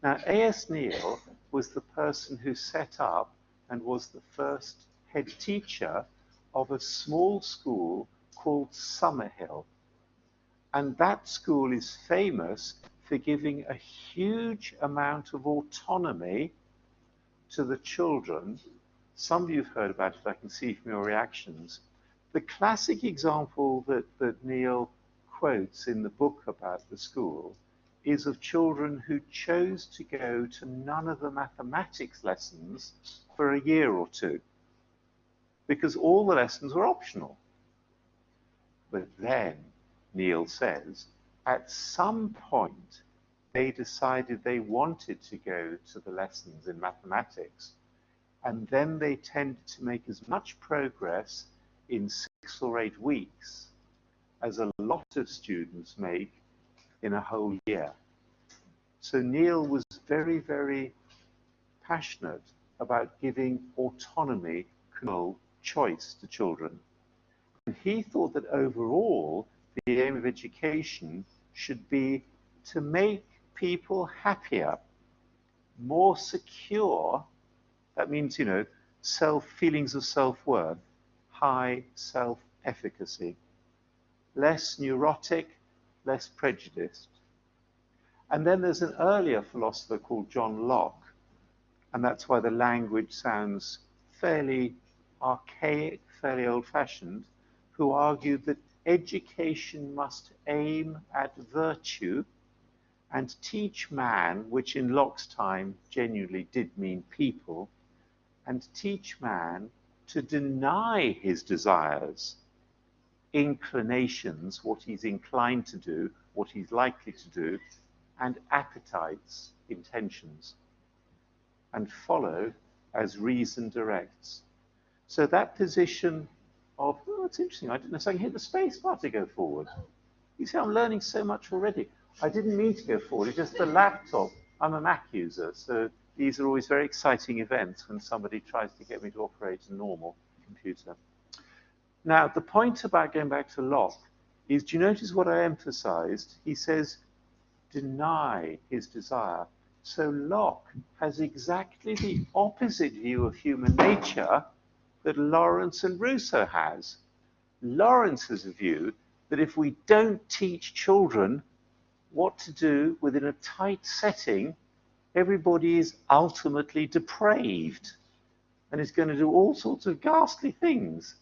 Now, A.S. Neal was the person who set up and was the first head teacher of a small school called Summerhill. And that school is famous for giving a huge amount of autonomy to the children. Some of you have heard about it, I can see from your reactions. The classic example that Neal quotes in the book about the school is of children who chose to go to none of the mathematics lessons for a year or two, because all the lessons were optional. But then, Neal says, at some point, they decided they wanted to go to the lessons in mathematics, and then they tended to make as much progress in 6 or 8 weeks as a lot of students make in a whole year. So Neal was very, very passionate about giving autonomy, control, choice to children. And he thought that overall, the aim of education should be to make people happier, more secure. That means, feelings of self-worth, high self-efficacy, less neurotic, less prejudiced. And then there's an earlier philosopher called John Locke, and that's why the language sounds fairly archaic, fairly old-fashioned, who argued that education must aim at virtue and teach man, which in Locke's time genuinely did mean people, and teach man to deny his desires, inclinations, what he's inclined to do, what he's likely to do, and appetites, intentions, and follow as reason directs. So that position of, oh, that's interesting, I didn't know, so I can hit the space bar to go forward. You see, I'm learning so much already. I didn't mean to go forward, it's just the laptop. I'm a Mac user, so these are always very exciting events when somebody tries to get me to operate a normal computer. Now, the point about going back to Locke is, do you notice what I emphasized? He says, deny his desire. So Locke has exactly the opposite view of human nature that Lawrence and Rousseau has. Lawrence has a view that if we don't teach children what to do within a tight setting, everybody is ultimately depraved and is going to do all sorts of ghastly things.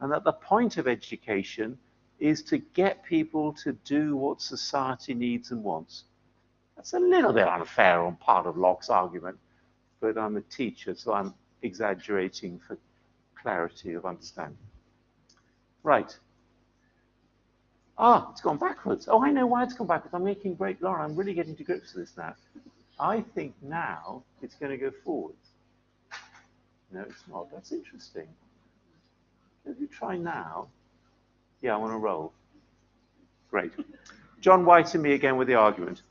And that the point of education is to get people to do what society needs and wants. That's a little bit unfair on part of Locke's argument, but I'm a teacher, so I'm exaggerating for clarity of understanding. Right. Ah, it's gone backwards. Oh, I know why it's gone backwards. I'm making great, Laura, I'm really getting to grips with this now. I think now it's going to go forwards. No, it's not. That's interesting. If you try now, yeah, I want to roll. Great. John White and me again with the argument.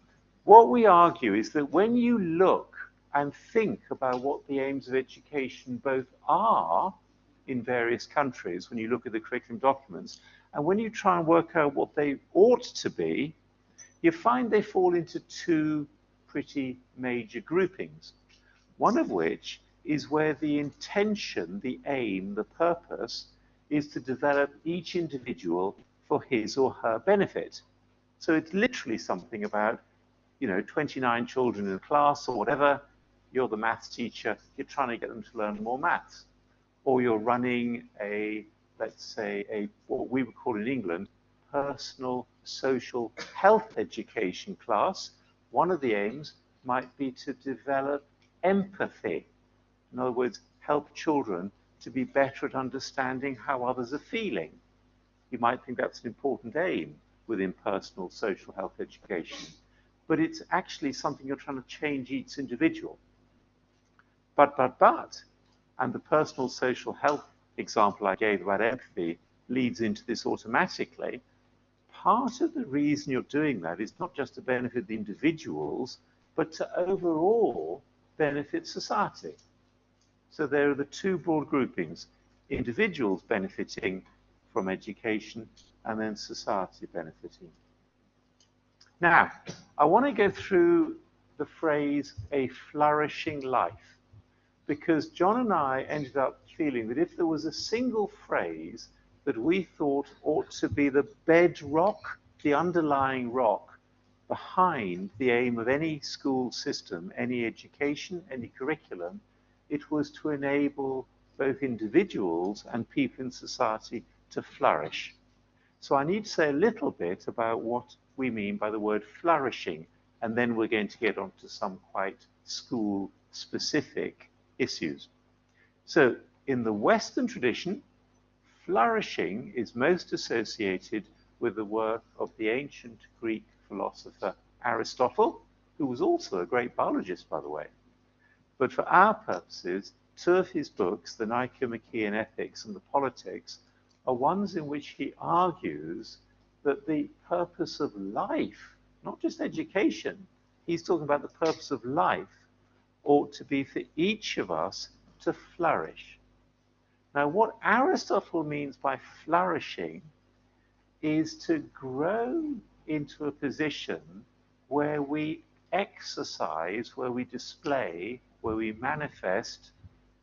What we argue is that when you look and think about what the aims of education both are in various countries, when you look at the curriculum documents, and when you try and work out what they ought to be, you find they fall into two pretty major groupings. One of which is where the intention, the aim, the purpose is to develop each individual for his or her benefit. So it's literally something about, 29 children in a class or whatever, you're the maths teacher, you're trying to get them to learn more maths. Or you're running let's say, what we would call in England, personal social health education class. One of the aims might be to develop empathy. In other words, help children to be better at understanding how others are feeling. You might think that's an important aim within personal social health education, but it's actually something you're trying to change each individual. But, and the personal social health example I gave about empathy leads into this automatically. Part of the reason you're doing that is not just to benefit the individuals, but to overall benefit society. So there are the two broad groupings, individuals benefiting from education and then society benefiting. Now, I want to go through the phrase, a flourishing life, because John and I ended up feeling that if there was a single phrase that we thought ought to be the bedrock, the underlying rock behind the aim of any school system, any education, any curriculum, it was to enable both individuals and people in society to flourish. So I need to say a little bit about what we mean by the word flourishing, and then we're going to get onto some quite school-specific issues. So in the Western tradition, flourishing is most associated with the work of the ancient Greek philosopher Aristotle, who was also a great biologist, by the way. But for our purposes, two of his books, the Nicomachean Ethics and the Politics, are ones in which he argues that the purpose of life, not just education, he's talking about the purpose of life, ought to be for each of us to flourish. Now, what Aristotle means by flourishing is to grow into a position where we exercise, where we display, where we manifest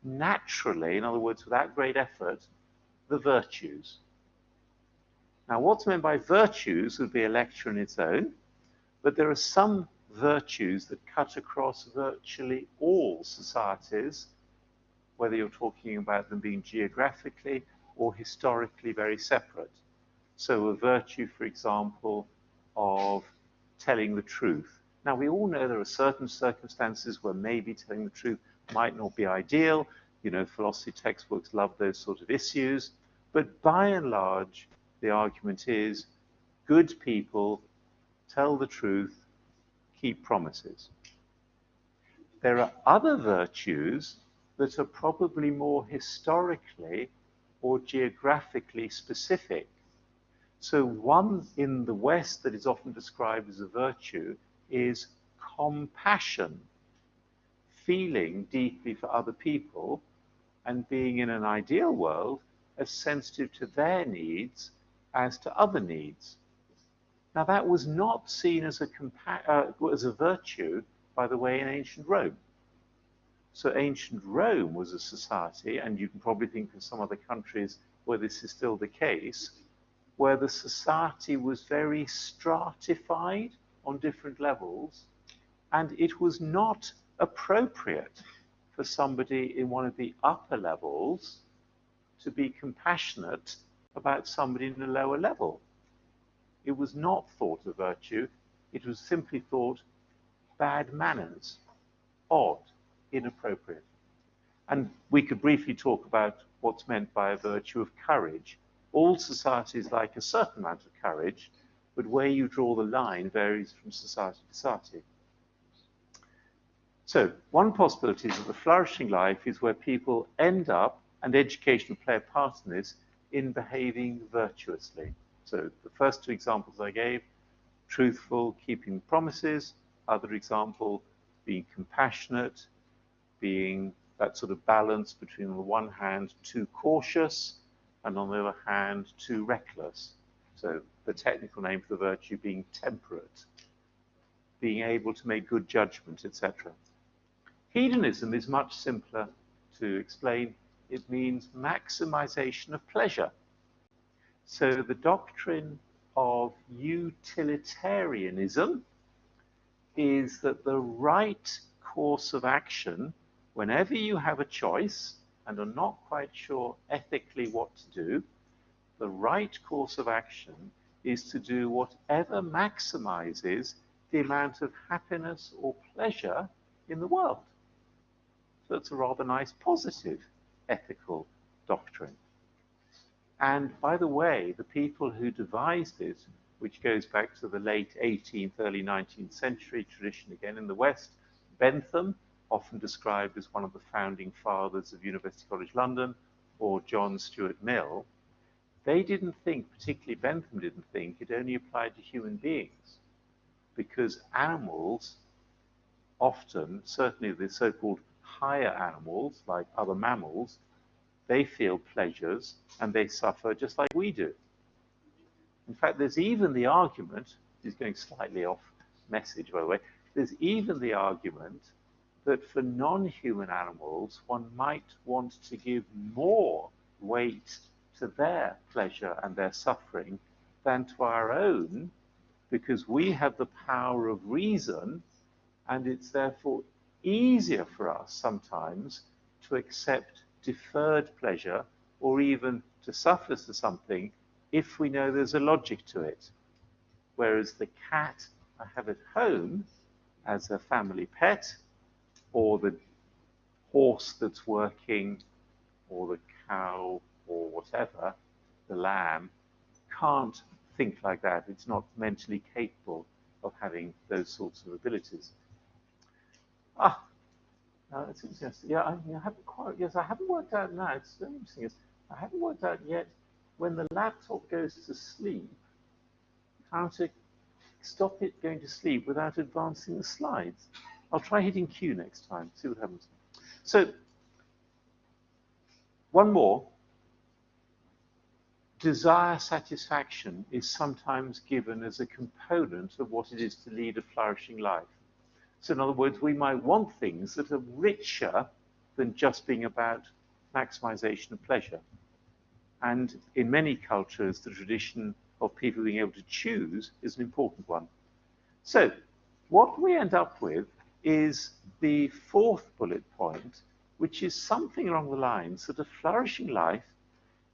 naturally, in other words, without great effort, the virtues. Now, what's meant by virtues would be a lecture in its own, but there are some virtues that cut across virtually all societies, whether you're talking about them being geographically or historically very separate. So a virtue, for example, of telling the truth. Now, we all know there are certain circumstances where maybe telling the truth might not be ideal, You know, philosophy textbooks love those sort of issues. But by and large, the argument is good people tell the truth, keep promises. There are other virtues that are probably more historically or geographically specific. So one in the West that is often described as a virtue is compassion, feeling deeply for other people and being in an ideal world as sensitive to their needs as to other needs. Now that was not seen as a virtue, by the way, in ancient Rome. So ancient Rome was a society, and you can probably think of some other countries where this is still the case, where the society was very stratified on different levels, and it was not appropriate for somebody in one of the upper levels to be compassionate about somebody in a lower level. It was not thought a virtue, it was simply thought bad manners, odd, inappropriate. And we could briefly talk about what's meant by a virtue of courage. All societies like a certain amount of courage, but where you draw the line varies from society to society. So one possibility is that the flourishing life is where people end up, and education will play a part in this, in behaving virtuously. So the first two examples I gave, truthful, keeping promises. Other example, being compassionate, being that sort of balance between, on the one hand, too cautious, and on the other hand, too reckless. So the technical name for the virtue being temperate, being able to make good judgment, etc. Hedonism is much simpler to explain. It means maximization of pleasure. So the doctrine of utilitarianism is that the right course of action, whenever you have a choice and are not quite sure ethically what to do, the right course of action is to do whatever maximizes the amount of happiness or pleasure in the world. So it's a rather nice, positive ethical doctrine. And by the way, the people who devised it, which goes back to the late 18th, early 19th century tradition again in the West, Bentham, often described as one of the founding fathers of University College London, or John Stuart Mill, they didn't think, particularly Bentham didn't think, it only applied to human beings, because animals often, certainly the so-called higher animals, like other mammals, they feel pleasures and they suffer just like we do. In fact, there's even the argument, this is going slightly off message by the way, there's even the argument that for non-human animals, one might want to give more weight to their pleasure and their suffering than to our own, because we have the power of reason, and it's therefore easier for us sometimes to accept deferred pleasure or even to suffer for something if we know there's a logic to it. Whereas the cat I have at home as a family pet, or the horse that's working, or the cow, or whatever, the lamb, can't think like that. It's not mentally capable of having those sorts of abilities. It's interesting. Yeah, I haven't quite. Yes, I haven't worked out now. It's very interesting. I haven't worked out yet when the laptop goes to sleep, how to stop it going to sleep without advancing the slides. I'll try hitting Q next time. See what happens. So, one more. Desire satisfaction is sometimes given as a component of what it is to lead a flourishing life. So in other words, we might want things that are richer than just being about maximization of pleasure. And in many cultures, the tradition of people being able to choose is an important one. So what we end up with is the fourth bullet point, which is something along the lines that a flourishing life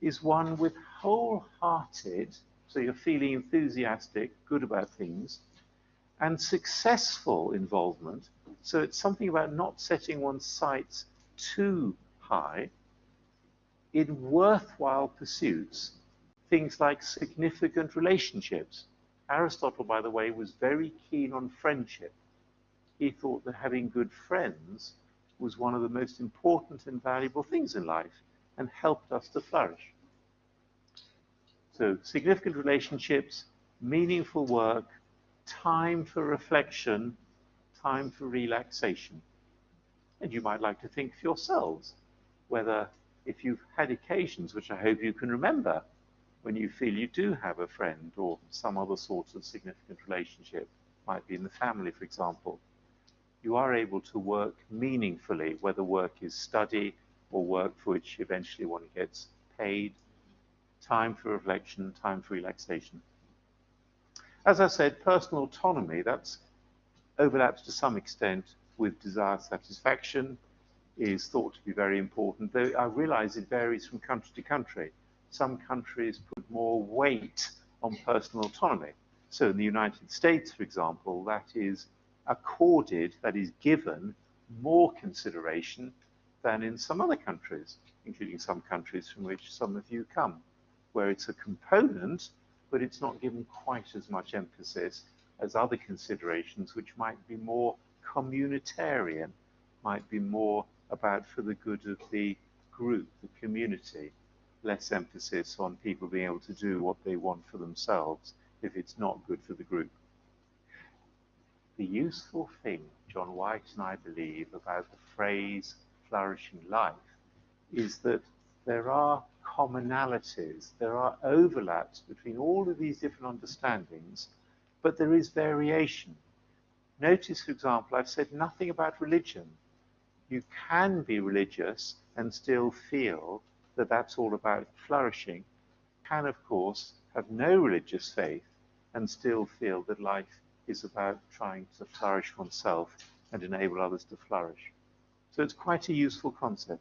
is one with wholehearted, so you're feeling enthusiastic, good about things, and successful involvement. So it's something about not setting one's sights too high in worthwhile pursuits, things like significant relationships. Aristotle, by the way, was very keen on friendship. He thought that having good friends was one of the most important and valuable things in life and helped us to flourish. So significant relationships, meaningful work, time for reflection, time for relaxation. And you might like to think for yourselves whether, if you've had occasions, which I hope you can remember, when you feel you do have a friend or some other sort of significant relationship, might be in the family, for example, you are able to work meaningfully, whether work is study or work for which eventually one gets paid, time for reflection, time for relaxation. As I said, personal autonomy, that overlaps to some extent with desire satisfaction, is thought to be very important, though I realize it varies from country to country. Some countries put more weight on personal autonomy. So in the United States, for example, that is accorded, that is given more consideration than in some other countries, including some countries from which some of you come, where it's a component, but it's not given quite as much emphasis as other considerations, which might be more communitarian, might be more about for the good of the group, the community, less emphasis on people being able to do what they want for themselves if it's not good for the group. The useful thing, John White and I believe, about the phrase flourishing life is that there are commonalities, there are overlaps between all of these different understandings, but there is variation. Notice, for example, I've said nothing about religion. You can be religious and still feel that that's all about flourishing. You can, of course, have no religious faith and still feel that life is about trying to flourish oneself and enable others to flourish. So it's quite a useful concept.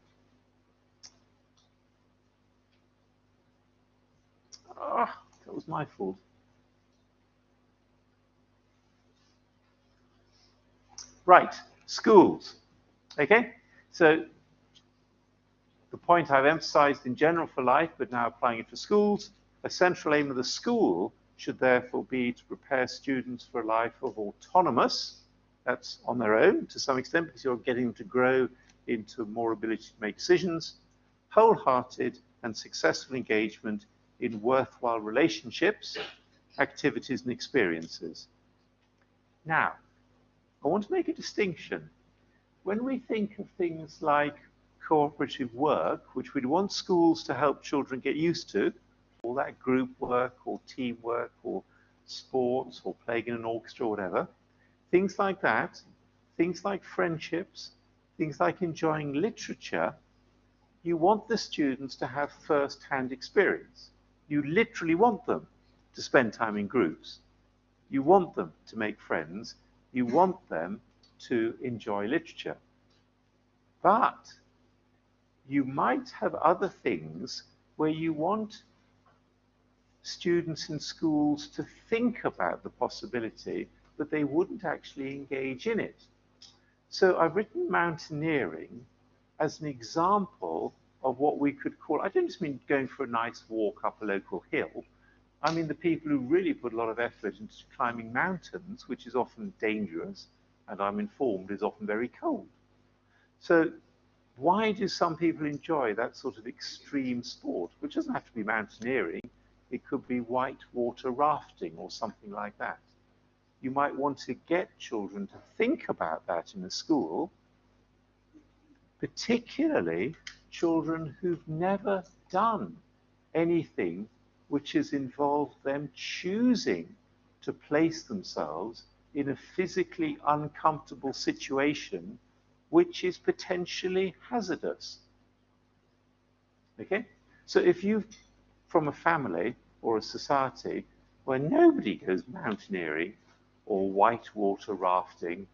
Ah, that was my fault. Right, schools. Okay, so the point I've emphasized in general for life, but now applying it to schools, a central aim of the school should therefore be to prepare students for a life of autonomous, that's on their own to some extent because you're getting them to grow into more ability to make decisions, wholehearted and successful engagement in worthwhile relationships, activities and experiences. Now, I want to make a distinction. When we think of things like cooperative work, which we'd want schools to help children get used to, all that group work or teamwork or sports or playing in an orchestra or whatever, things like that, things like friendships, things like enjoying literature, you want the students to have first-hand experience. You literally want them to spend time in groups. You want them to make friends. You want them to enjoy literature. But you might have other things where you want students in schools to think about the possibility, but they wouldn't actually engage in it. So I've written mountaineering as an example of what we could call, I don't just mean going for a nice walk up a local hill. I mean the people who really put a lot of effort into climbing mountains, which is often dangerous, and I'm informed is often very cold. So why do some people enjoy that sort of extreme sport, which doesn't have to be mountaineering? It could be whitewater rafting or something like that. You might want to get children to think about that in a school, particularly children who've never done anything which has involved them choosing to place themselves in a physically uncomfortable situation which is potentially hazardous. Okay? So if you've from a family or a society where nobody goes mountaineering or whitewater rafting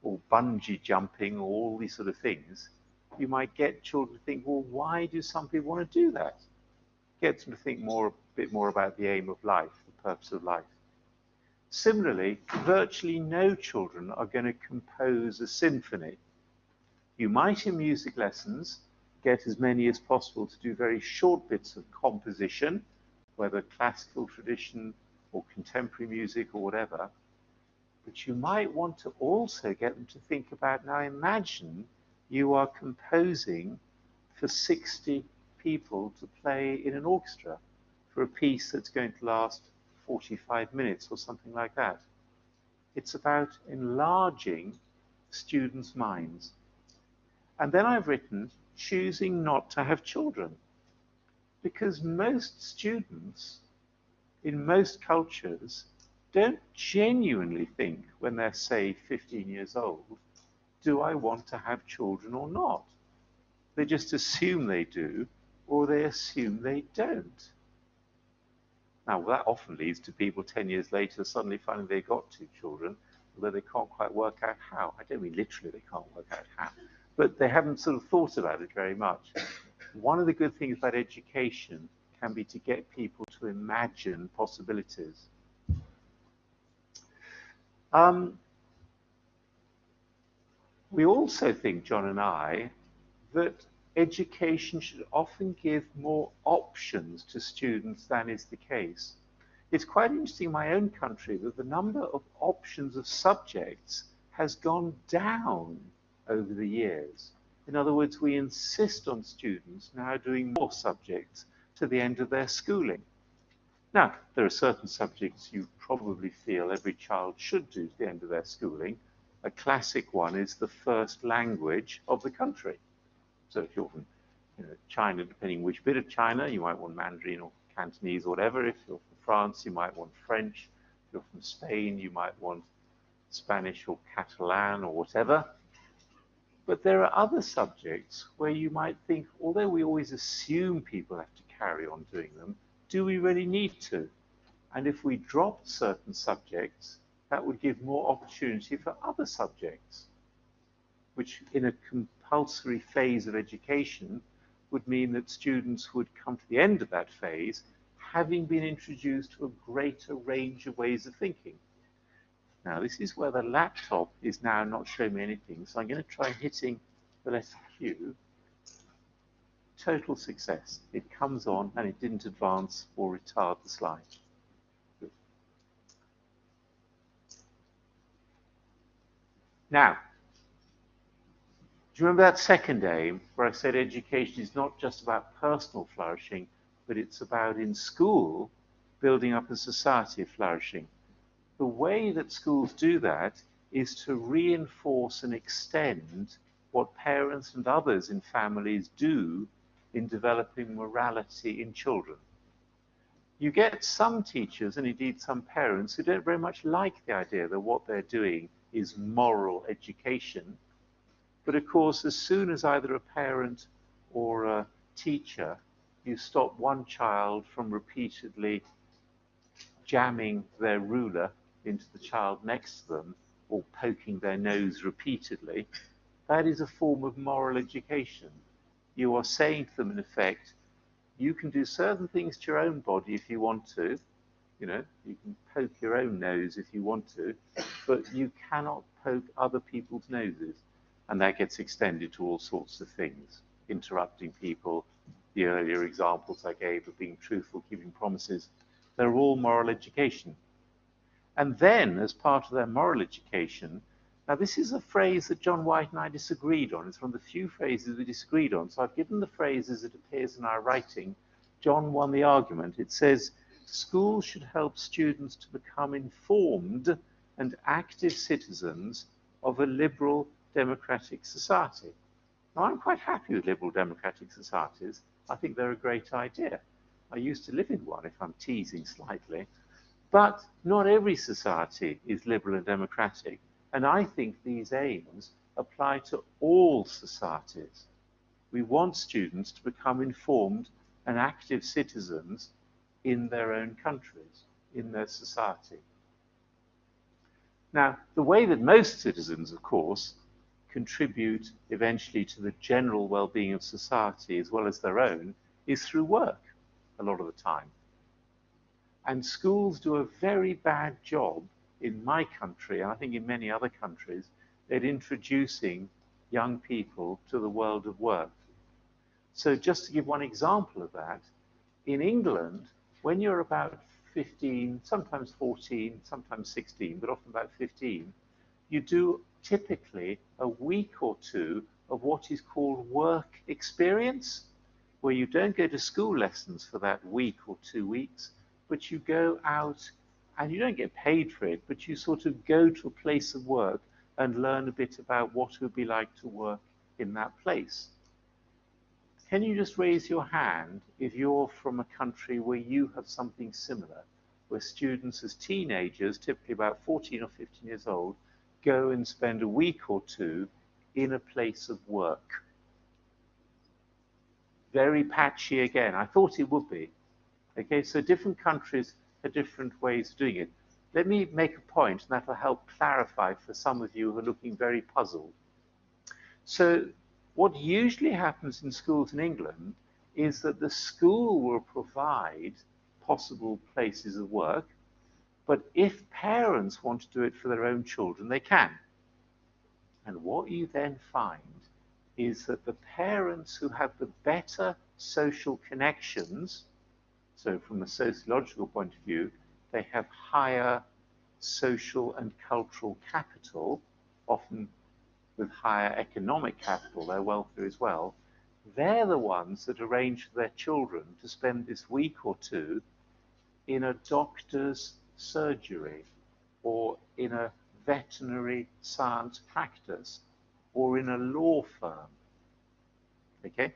or bungee jumping or all these sort of things, you might get children to think, well, why do some people want to do that? Get them to think a bit more about the aim of life, the purpose of life. Similarly, virtually no children are going to compose a symphony. You might in music lessons get as many as possible to do very short bits of composition, whether classical tradition or contemporary music or whatever. But you might want to also get them to think about, now imagine you are composing for 60 people to play in an orchestra for a piece that's going to last 45 minutes or something like that. It's about enlarging students' minds. And then I've written, choosing not to have children. Because most students in most cultures don't genuinely think when they're, say, 15 years old, do I want to have children or not? They just assume they do, or they assume they don't. Now, that often leads to people 10 years later suddenly finding they got 2 children, although they can't quite work out how. I don't mean literally they can't work out how, but they haven't sort of thought about it very much. One of the good things about education can be to get people to imagine possibilities. We also think, John and I, that education should often give more options to students than is the case. It's quite interesting in my own country that the number of options of subjects has gone down over the years. In other words, we insist on students now doing more subjects to the end of their schooling. Now, there are certain subjects you probably feel every child should do to the end of their schooling. A classic one is the first language of the country. So if you're from China, depending which bit of China, you might want Mandarin or Cantonese or whatever. If you're from France, you might want French. If you're from Spain, you might want Spanish or Catalan or whatever. But there are other subjects where you might think, although we always assume people have to carry on doing them, do we really need to? And if we dropped certain subjects, that would give more opportunity for other subjects, which in a compulsory phase of education would mean that students would come to the end of that phase having been introduced to a greater range of ways of thinking. Now, this is where the laptop is now not showing me anything, so I'm going to try hitting the letter Q. Total success. It comes on and it didn't advance or retard the slide. Good. Now, do you remember that second aim where I said education is not just about personal flourishing, but it's about in school building up a society of flourishing? The way that schools do that is to reinforce and extend what parents and others in families do in developing morality in children. You get some teachers and indeed some parents who don't very much like the idea that what they're doing is moral education. But of course, as soon as either a parent or a teacher, you stop one child from repeatedly jamming their ruler into the child next to them or poking their nose repeatedly, that is a form of moral education. You are saying to them, in effect, you can do certain things to your own body if you want to. You can poke your own nose if you want to, but you cannot poke other people's noses. And that gets extended to all sorts of things, interrupting people. The earlier examples I gave of being truthful, keeping promises, they're all moral education. And then, as part of their moral education, now this is a phrase that John White and I disagreed on. It's one of the few phrases we disagreed on. So I've given the phrase as it appears in our writing. John won the argument. It says, schools should help students to become informed and active citizens of a liberal democratic society. Now, I'm quite happy with liberal democratic societies. I think they're a great idea. I used to live in one, if I'm teasing slightly. But not every society is liberal and democratic. And I think these aims apply to all societies. We want students to become informed and active citizens in their own countries, in their society. Now, the way that most citizens, of course, contribute eventually to the general well-being of society as well as their own is through work a lot of the time. And schools do a very bad job in my country, and I think in many other countries, at introducing young people to the world of work. So just to give one example of that, in England, when you're about 15, sometimes 14, sometimes 16, but often about 15, you do typically a week or two of what is called work experience, where you don't go to school lessons for that week or 2 weeks, but you go out and you don't get paid for it, but you sort of go to a place of work and learn a bit about what it would be like to work in that place. Can you just raise your hand if you're from a country where you have something similar, where students as teenagers, typically about 14 or 15 years old, go and spend a week or two in a place of work? Very patchy again. I thought it would be. Okay, so different countries have different ways of doing it. Let me make a point, and that will help clarify for some of you who are looking very puzzled. So what usually happens in schools in England is that the school will provide possible places of work, but if parents want to do it for their own children, they can. And what you then find is that the parents who have the better social connections, so from a sociological point of view, they have higher social and cultural capital, often with higher economic capital, they're wealthier as well. They're the ones that arrange for their children to spend this week or two in a doctor's surgery, or in a veterinary science practice, or in a law firm. Okay?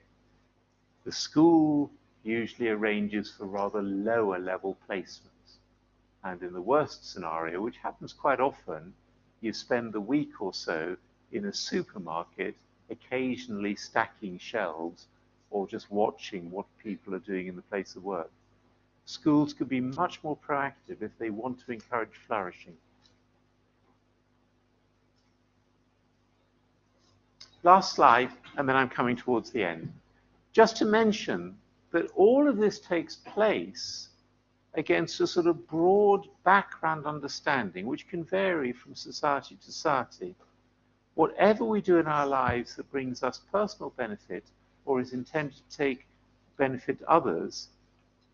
The school usually arranges for rather lower level placements. And in the worst scenario, which happens quite often, you spend the week or so in a supermarket, occasionally stacking shelves or just watching what people are doing in the place of work. Schools could be much more proactive if they want to encourage flourishing. Last slide, and then I'm coming towards the end. Just to mention that all of this takes place against a sort of broad background understanding, which can vary from society to society. Whatever we do in our lives that brings us personal benefit or is intended to take benefit to others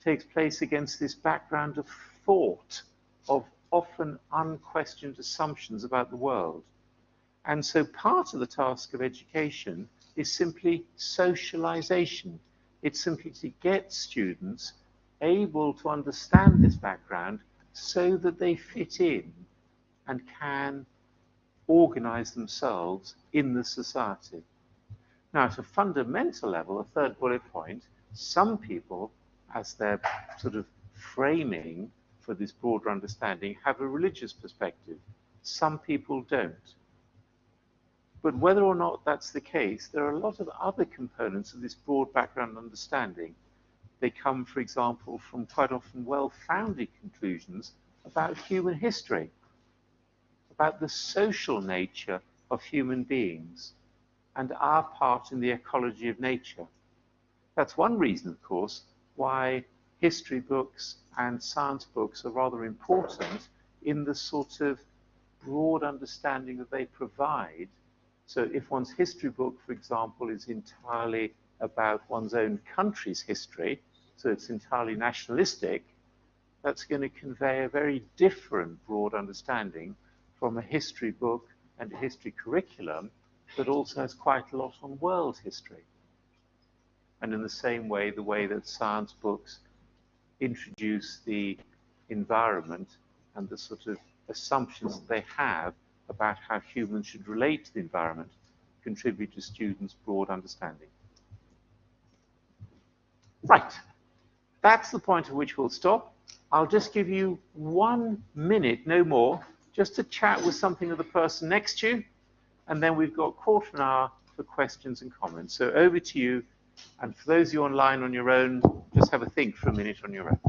takes place against this background of thought, of often unquestioned assumptions about the world. And so part of the task of education is simply socialization. It's simply to get students able to understand this background so that they fit in and can organize themselves in the society. Now, at a fundamental level, a third bullet point, some people, as their sort of framing for this broader understanding, have a religious perspective. Some people don't. But whether or not that's the case, there are a lot of other components of this broad background understanding. They come, for example, from quite often well-founded conclusions about human history, about the social nature of human beings, and our part in the ecology of nature. That's one reason, of course, why history books and science books are rather important in the sort of broad understanding that they provide. So if one's history book, for example, is entirely about one's own country's history, so it's entirely nationalistic, that's going to convey a very different broad understanding from a history book and a history curriculum that also has quite a lot on world history. And in the same way, the way that science books introduce the environment and the sort of assumptions that they have about how humans should relate to the environment contribute to students' broad understanding. Right. That's the point at which we'll stop. I'll just give you 1 minute, no more, just to chat with something of the person next to you, and then we've got a quarter of an hour for questions and comments. So over to you, and for those of you online on your own, just have a think for a minute on your own.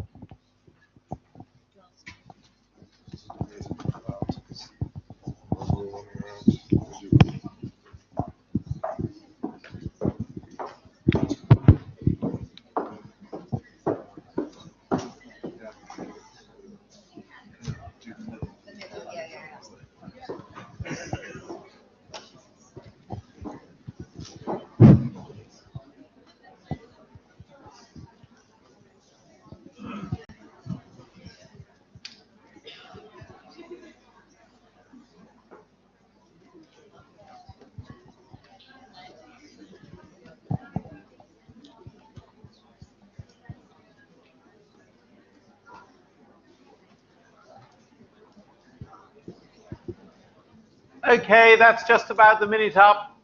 Okay, that's just about the minute up.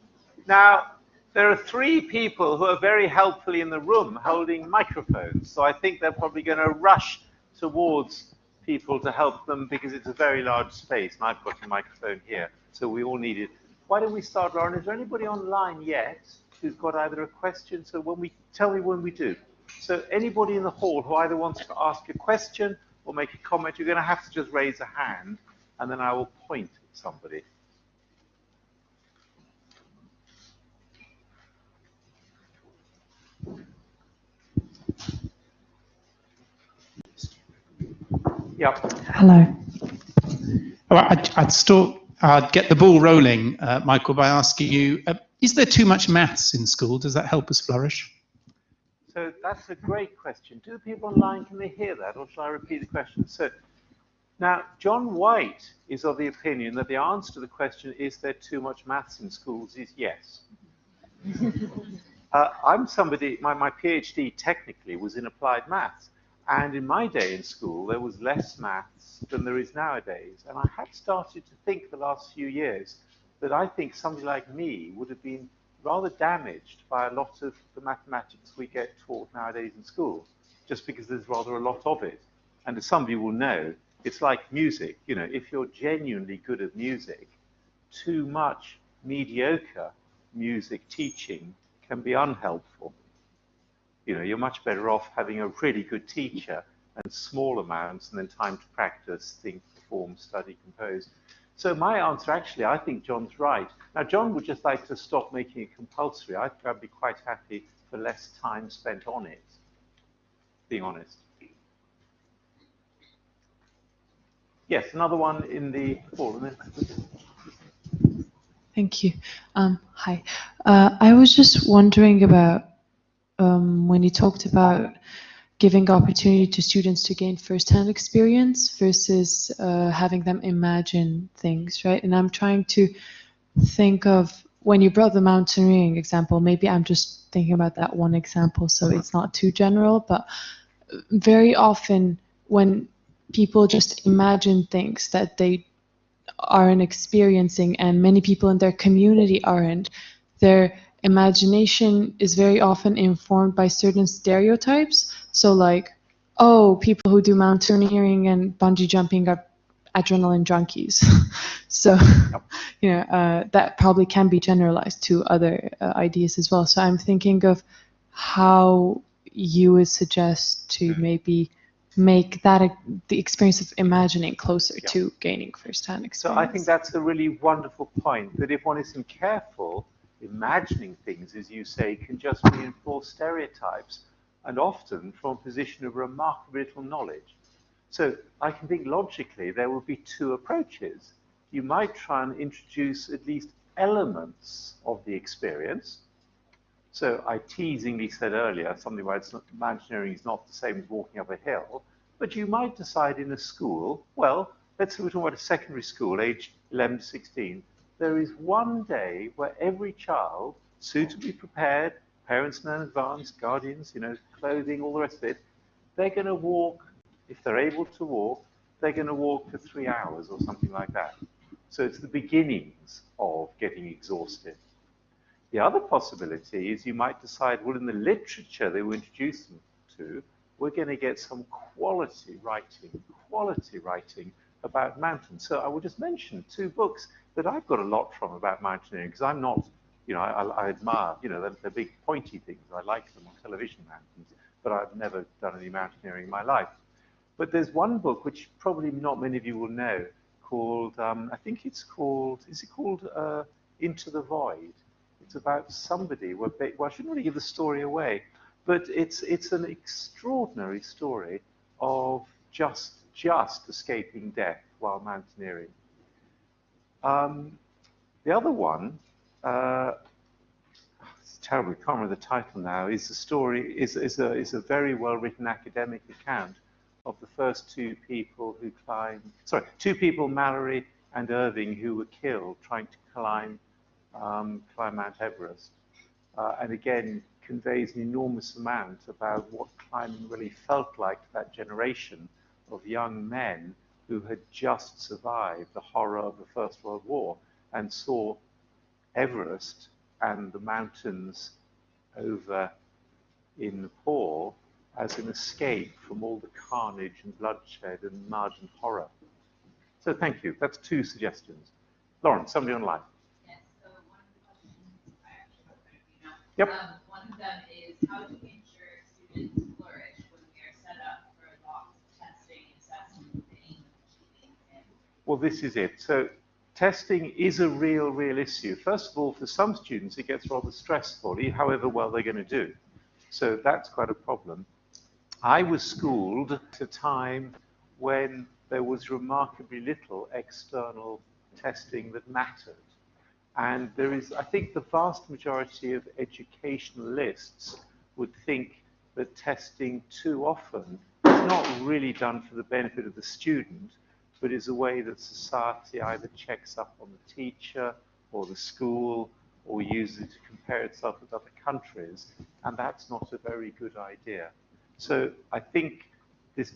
Now, there are 3 people who are very helpfully in the room holding microphones. So I think they're probably going to rush towards people to help them because it's a very large space. And I've got a microphone here, so we all need it. Why don't we start, Lauren? Is there anybody online yet who's got either a question? So tell me when we do. So anybody in the hall who either wants to ask a question or make a comment, you're going to have to just raise a hand, and then I will point at somebody. Yeah. Hello. Well, I'd get the ball rolling, Michael, by asking you, is there too much maths in school? Does that help us flourish? So that's a great question. Do people online, can they hear that, or shall I repeat the question? So now, John White is of the opinion that the answer to the question, is there too much maths in schools, is yes. I'm somebody, my PhD technically was in applied maths. And in my day in school, there was less maths than there is nowadays. And I had started to think the last few years that I think somebody like me would have been rather damaged by a lot of the mathematics we get taught nowadays in school, just because there's rather a lot of it. And as some of you will know, it's like music. You know, if you're genuinely good at music, too much mediocre music teaching can be unhelpful. You know, you're much better off having a really good teacher and small amounts and then time to practice, think, perform, study, compose. So my answer, actually, I think John's right. Now, John would just like to stop making it compulsory. I think I'd be quite happy for less time spent on it, being honest. Yes, another one in the hall. Thank you. Hi. I was just wondering about when you talked about giving opportunity to students to gain first-hand experience versus having them imagine things, right? And I'm trying to think of, when you brought the mountaineering example, maybe I'm just thinking about that one example, so it's not too general, but very often when people just imagine things that they aren't experiencing, and many people in their community aren't, their imagination is very often informed by certain stereotypes. So like, oh, people who do mountaineering and bungee jumping are adrenaline junkies. So, you know, that probably can be generalized to other ideas as well. So I'm thinking of how you would suggest to maybe make that the experience of imagining closer to gaining first-hand experience. So I think that's a really wonderful point, that if one isn't careful, imagining things, as you say, can just reinforce stereotypes, and often from a position of remarkably little knowledge. So I can think logically there would be 2 approaches. You might try and introduce at least elements of the experience. So I teasingly said earlier something about mountaineering is not the same as walking up a hill, but you might decide in a school, well, let's say we're talking about a secondary school, age 11 to 16, there is one day where every child, suitably prepared, parents know in advance, guardians, you know, clothing, all the rest of it, they're going to walk, if they're able to walk, they're going to walk for 3 hours or something like that. So it's the beginnings of getting exhausted. The other possibility is you might decide, well, in the literature they were introduced them to, we're going to get some quality writing about mountains. So I will just mention 2 books that I've got a lot from about mountaineering, because I'm not, you know, I admire, you know, the big pointy things. I like them on television, mountains, but I've never done any mountaineering in my life. But there's one book which probably not many of you will know called, I think it's called, is it called Into the Void? It's about somebody, well, I shouldn't really give the story away, but it's an extraordinary story of just escaping death while mountaineering. The other one, it's terrible, I can't remember the title now, is a story, is a very well-written academic account of the first 2 people who climbed, 2 people, Mallory and Irving, who were killed trying to climb Mount Everest. And again, conveys an enormous amount about what climbing really felt like to that generation of young men who had just survived the horror of the First World War. and saw Everest and the mountains over in Nepal as an escape from all the carnage and bloodshed and mud and horror. So thank you. That's 2 suggestions. Lauren, somebody online. Yes, so one of the questions I actually have quite a few now. Yep. One of them is how to ensure students flourish when we are set up for lots of testing, assessment, with the aim of achieving it. Well, this is it. So testing is a real issue. First of all, for some students, it gets rather stressful, however well they're going to do. So that's quite a problem. I was schooled at a time when there was remarkably little external testing that mattered. And there is, I think the vast majority of educationalists would think that testing too often is not really done for the benefit of the student, but is a way that society either checks up on the teacher or the school or uses it to compare itself with other countries, and that's not a very good idea. So I think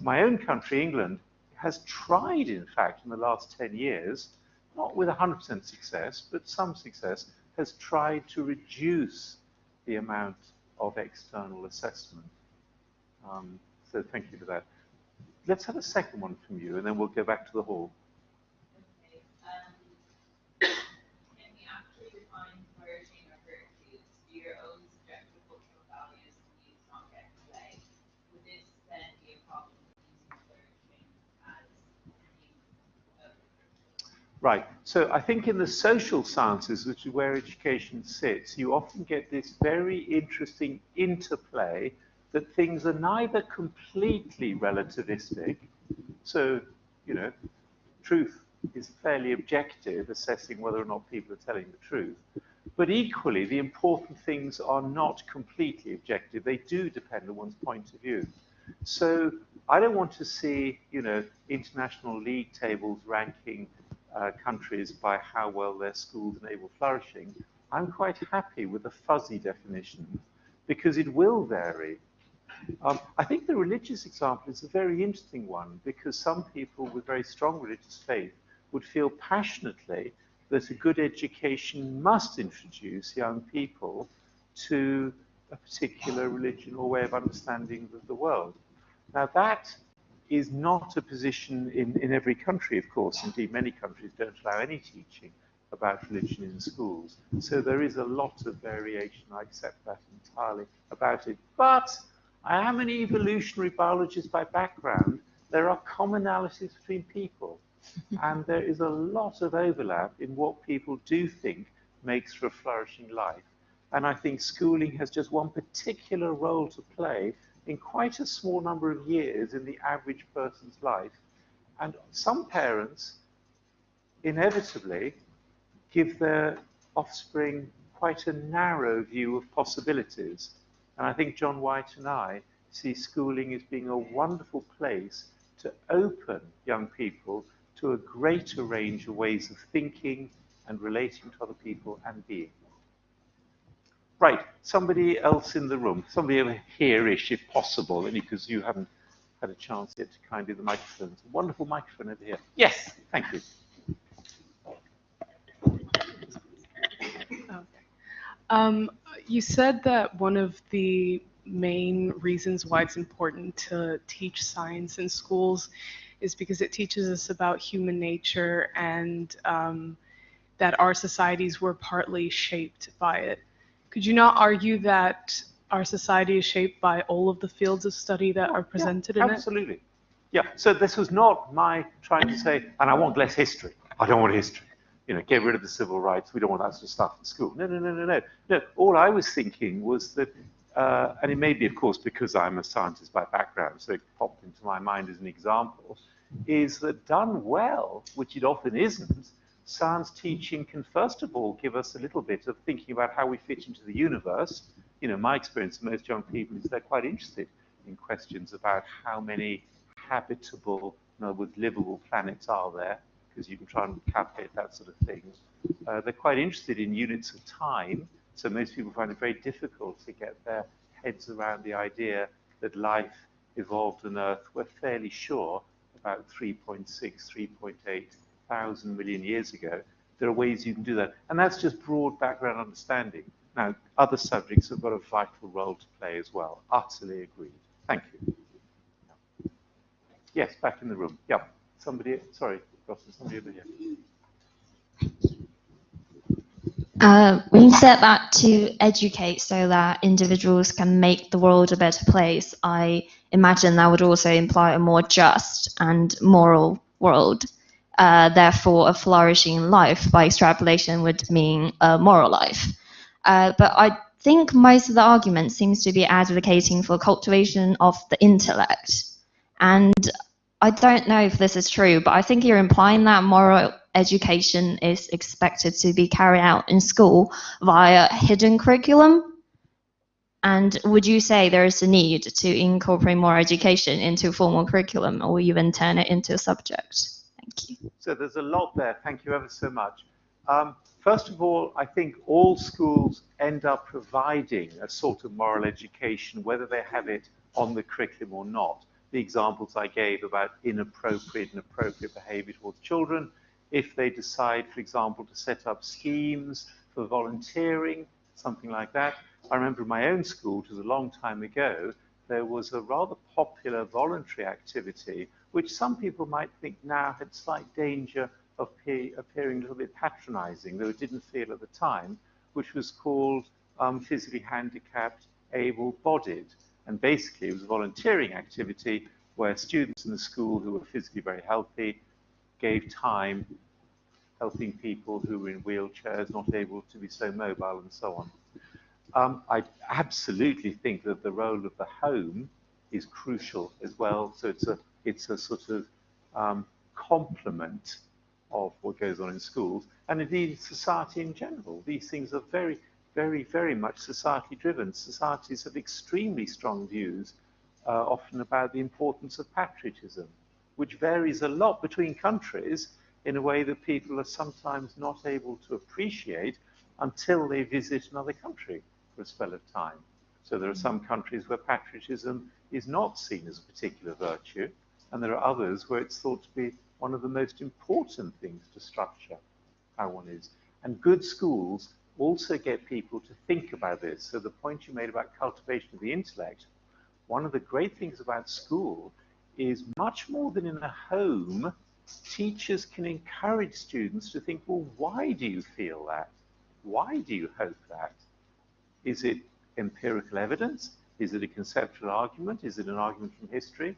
my own country, England, has tried, in fact, in the last 10 years, not with 100% success, but some success, has tried to reduce the amount of external assessment. So thank you for that. Let's have a second one from you, and then we'll go back to the hall. Okay. Can we actually define flourishing or virtues to your own subjective cultural values and views not get in the way? Would this then be a problem with using flourishing as a means of virtue? Right. So I think in the social sciences, which is where education sits, you often get this very interesting interplay that things are neither completely relativistic, so, you know, truth is fairly objective, assessing whether or not people are telling the truth, but equally the important things are not completely objective. They do depend on one's point of view. So I don't want to see, you know, international league tables ranking countries by how well their schools enable flourishing. I'm quite happy with the fuzzy definition because it will vary. I think the religious example is a very interesting one because some people with very strong religious faith would feel passionately that a good education must introduce young people to a particular religion or way of understanding the world. Now that is not a position in every country, of course. Indeed, many countries don't allow any teaching about religion in schools. So there is a lot of variation. I accept that entirely about it. But I am an evolutionary biologist by background. There are commonalities between people. And there is a lot of overlap in what people do think makes for a flourishing life. And I think schooling has just one particular role to play in quite a small number of years in the average person's life. And some parents inevitably give their offspring quite a narrow view of possibilities. And I think John White and I see schooling as being a wonderful place to open young people to a greater range of ways of thinking and relating to other people and being. Right, somebody else in the room, somebody over here-ish if possible, only because you haven't had a chance yet to kindly the microphone. It's a wonderful microphone over here. Yes, thank you. You said that one of the main reasons why it's important to teach science in schools is because it teaches us about human nature and that our societies were partly shaped by it. Could you not argue that our society is shaped by all of the fields of study that are presented in it? Absolutely. Yeah, so this was not my trying to say, and I want less history. I don't want history. You know, get rid of the civil rights. We don't want that sort of stuff in school. No. All I was thinking was that, and it may be, of course, because I'm a scientist by background, so it popped into my mind as an example, is that done well, which it often isn't, science teaching can first of all give us a little bit of thinking about how we fit into the universe. You know, my experience of most young people is they're quite interested in questions about how many habitable, in other words, livable planets are there, because you can try and calculate that sort of thing. They're quite interested in units of time, so most people find it very difficult to get their heads around the idea that life evolved on Earth. We're fairly sure about 3.6, 3.8 thousand million years ago. there are ways you can do that. And that's just broad background understanding. Now, other subjects have got a vital role to play as well. Utterly agreed. Thank you. Yes, back in the room. Yeah, somebody, sorry, somebody over here. When you said that to educate so that individuals can make the world a better place, I imagine that would also imply a more just and moral world. Therefore, a flourishing life by extrapolation would mean a moral life. But I think most of the argument seems to be advocating for cultivation of the intellect. And I don't know if this is true, but I think you're implying that moral education is expected to be carried out in school via hidden curriculum. And would you say there is a need to incorporate more education into formal curriculum or even turn it into a subject? Thank you. So there's a lot there. Thank you ever so much. First of all, I think all schools end up providing a sort of moral education, whether they have it on the curriculum or not. The examples I gave about inappropriate and appropriate behavior towards children, if they decide, for example, to set up schemes for volunteering, something like that. I remember in my own school, which was a long time ago, there was a rather popular voluntary activity, which some people might think now had slight danger of appearing a little bit patronizing, though it didn't feel at the time, which was called Physically Handicapped Able-Bodied. And basically, it was a volunteering activity where students in the school who were physically very healthy gave time helping people who were in wheelchairs, not able to be so mobile, and so on. I absolutely think that the role of the home is crucial as well. So it's a sort of complement of what goes on in schools, and indeed society in general. These things are very, very, very much society-driven. Societies have extremely strong views, often about the importance of patriotism, which varies a lot between countries in a way that people are sometimes not able to appreciate until they visit another country for a spell of time. So there are some countries where patriotism is not seen as a particular virtue, and there are others where it's thought to be one of the most important things to structure how one is. And good schools also get people to think about this. So the point you made about cultivation of the intellect, one of the great things about school is much more than in a home, teachers can encourage students to think, well, why do you feel that? Why do you hope that? Is it empirical evidence? Is it a conceptual argument? Is it an argument from history?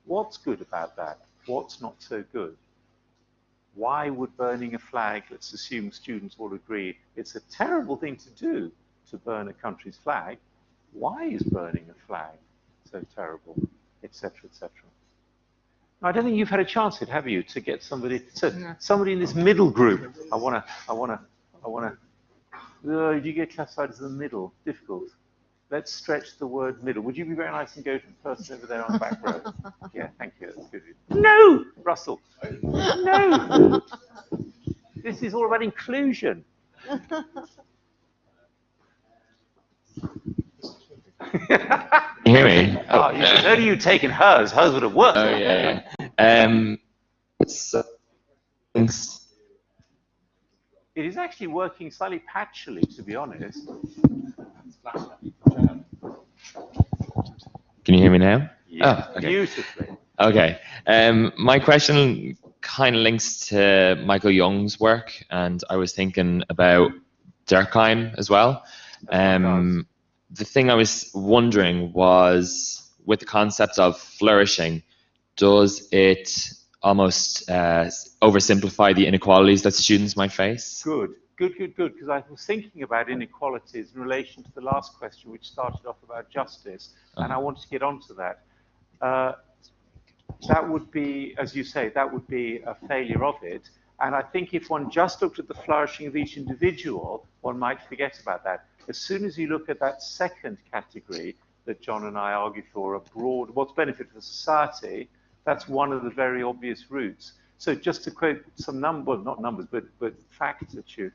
What's good about that? What's not so good? Why would burning a flag, let's assume students all agree, it's a terrible thing to do to burn a country's flag. Why is burning a flag so terrible, etc., etc.? I don't think you've had a chance yet, have you, to get somebody, somebody in this middle group. You get classified as the middle, difficult. Let's stretch the word middle. Would you be very nice and go to the person over there on the back row? Yeah, thank you. That's good. No, Russell. No. This is all about inclusion. You hear me? Oh, only you taken hers. Hers would have worked. Oh, yeah. So, it is actually working slightly patchily, to be honest. Can you hear me now? Yeah, oh, okay. Beautifully. Okay. My question kind of links to Michael Young's work, and I was thinking about Durkheim as well. The thing I was wondering was, with the concept of flourishing, does it almost oversimplify the inequalities that students might face? Good, because I was thinking about inequalities in relation to the last question, which started off about justice, and I wanted to get onto that. That would be, as you say, that would be a failure of it. And I think if one just looked at the flourishing of each individual, one might forget about that. As soon as you look at that second category that John and I argue for, a broad, what's benefit for society, that's one of the very obvious routes. So just to quote some numbers, not numbers, but facts at you,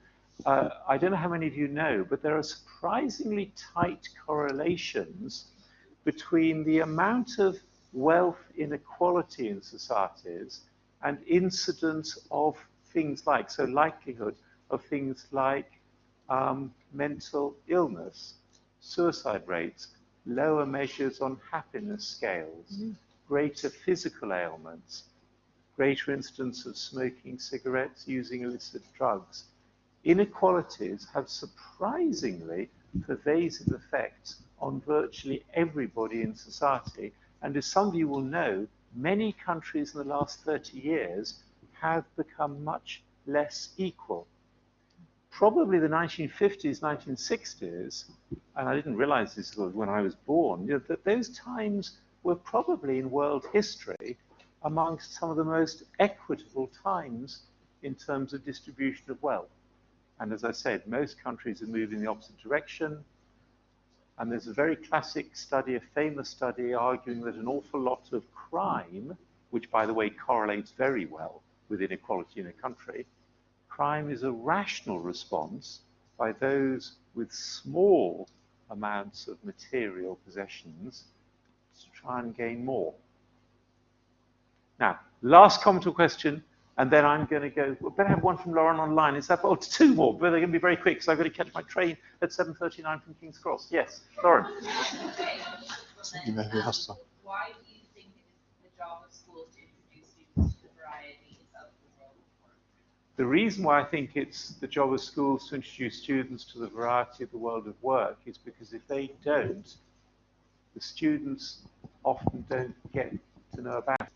I don't know how many of you know, but there are surprisingly tight correlations between the amount of wealth inequality in societies and incidence of things like, so likelihood of things like mental illness, suicide rates, lower measures on happiness scales, greater physical ailments, greater incidence of smoking cigarettes, using illicit drugs. Inequalities have surprisingly pervasive effects on virtually everybody in society. And as some of you will know, many countries in the last 30 years have become much less equal. Probably the 1950s, 1960s, and I didn't realize this when I was born, that those times were probably in world history amongst some of the most equitable times in terms of distribution of wealth. And as I said, most countries have moved in the opposite direction. And there's a very classic study, a famous study, arguing that an awful lot of crime, which by the way correlates very well with inequality in a country, crime is a rational response by those with small amounts of material possessions to try and gain more. Now, last comment or question, and then I'm going to go. We better have one from Lauren online. Is that? Oh, two more, but they're going to be very quick because I've got to catch my train at 7:39 from King's Cross. Yes, Lauren. Why do you think it is the job of schools to introduce students to the varieties of the world of work? The reason why I think it's the job of schools to introduce students to the variety of the world of work is because if they don't, the students often don't get to know about it.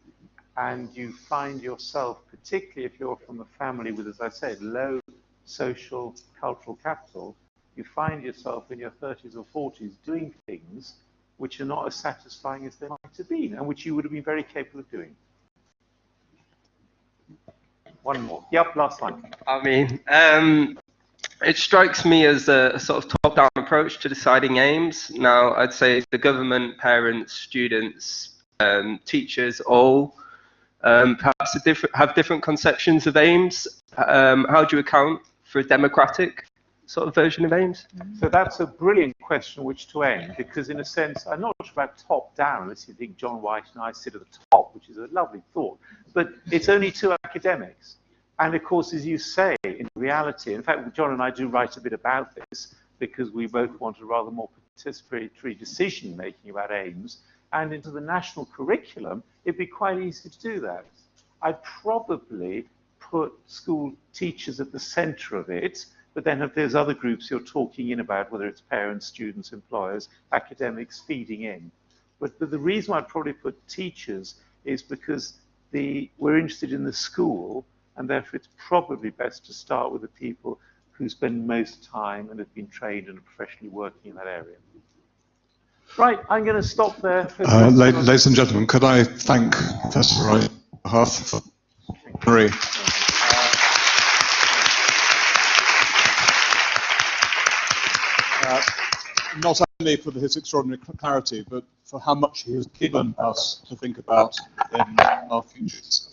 And you find yourself, particularly if you're from a family with, as I said, low social, cultural capital, you find yourself in your 30s or 40s doing things which are not as satisfying as they might have been, and which you would have been very capable of doing. One more. Yep, last one. I mean, it strikes me as a sort of top-down approach to deciding aims. Now, I'd say the government, parents, students, teachers, all perhaps have different conceptions of aims. How do you account for a democratic sort of version of aims? So that's a brilliant question which to end, because in a sense, I'm not sure about top-down, unless you think John White and I sit at the top, which is a lovely thought, but it's only two academics. And of course, as you say, in reality, in fact, John and I do write a bit about this, because we both want a rather more participatory decision-making about aims, and into the national curriculum, it'd be quite easy to do that. I'd probably put school teachers at the center of it, but then have those other groups you're talking in about, whether it's parents, students, employers, academics feeding in. But the reason I'd probably put teachers is because we're interested in the school, and therefore it's probably best to start with the people who spend most time and have been trained and are professionally working in that area. Right, I'm going to stop there. Ladies and gentlemen, could I thank Professor Roy on behalf of Marie. Not only for his extraordinary clarity, but for how much he has given us to think about in our futures.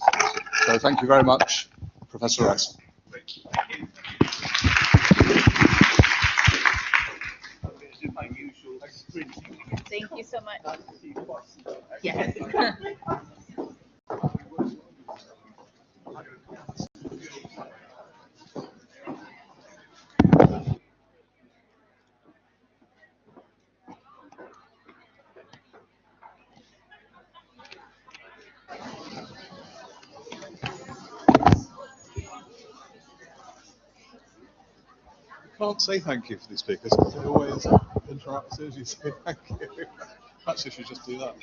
So thank you very much, Professor Rice. Thank you. Thank you so much. Yes. Can't say thank you for these speakers. They always interrupt as soon as you say thank you. Perhaps you should just do that.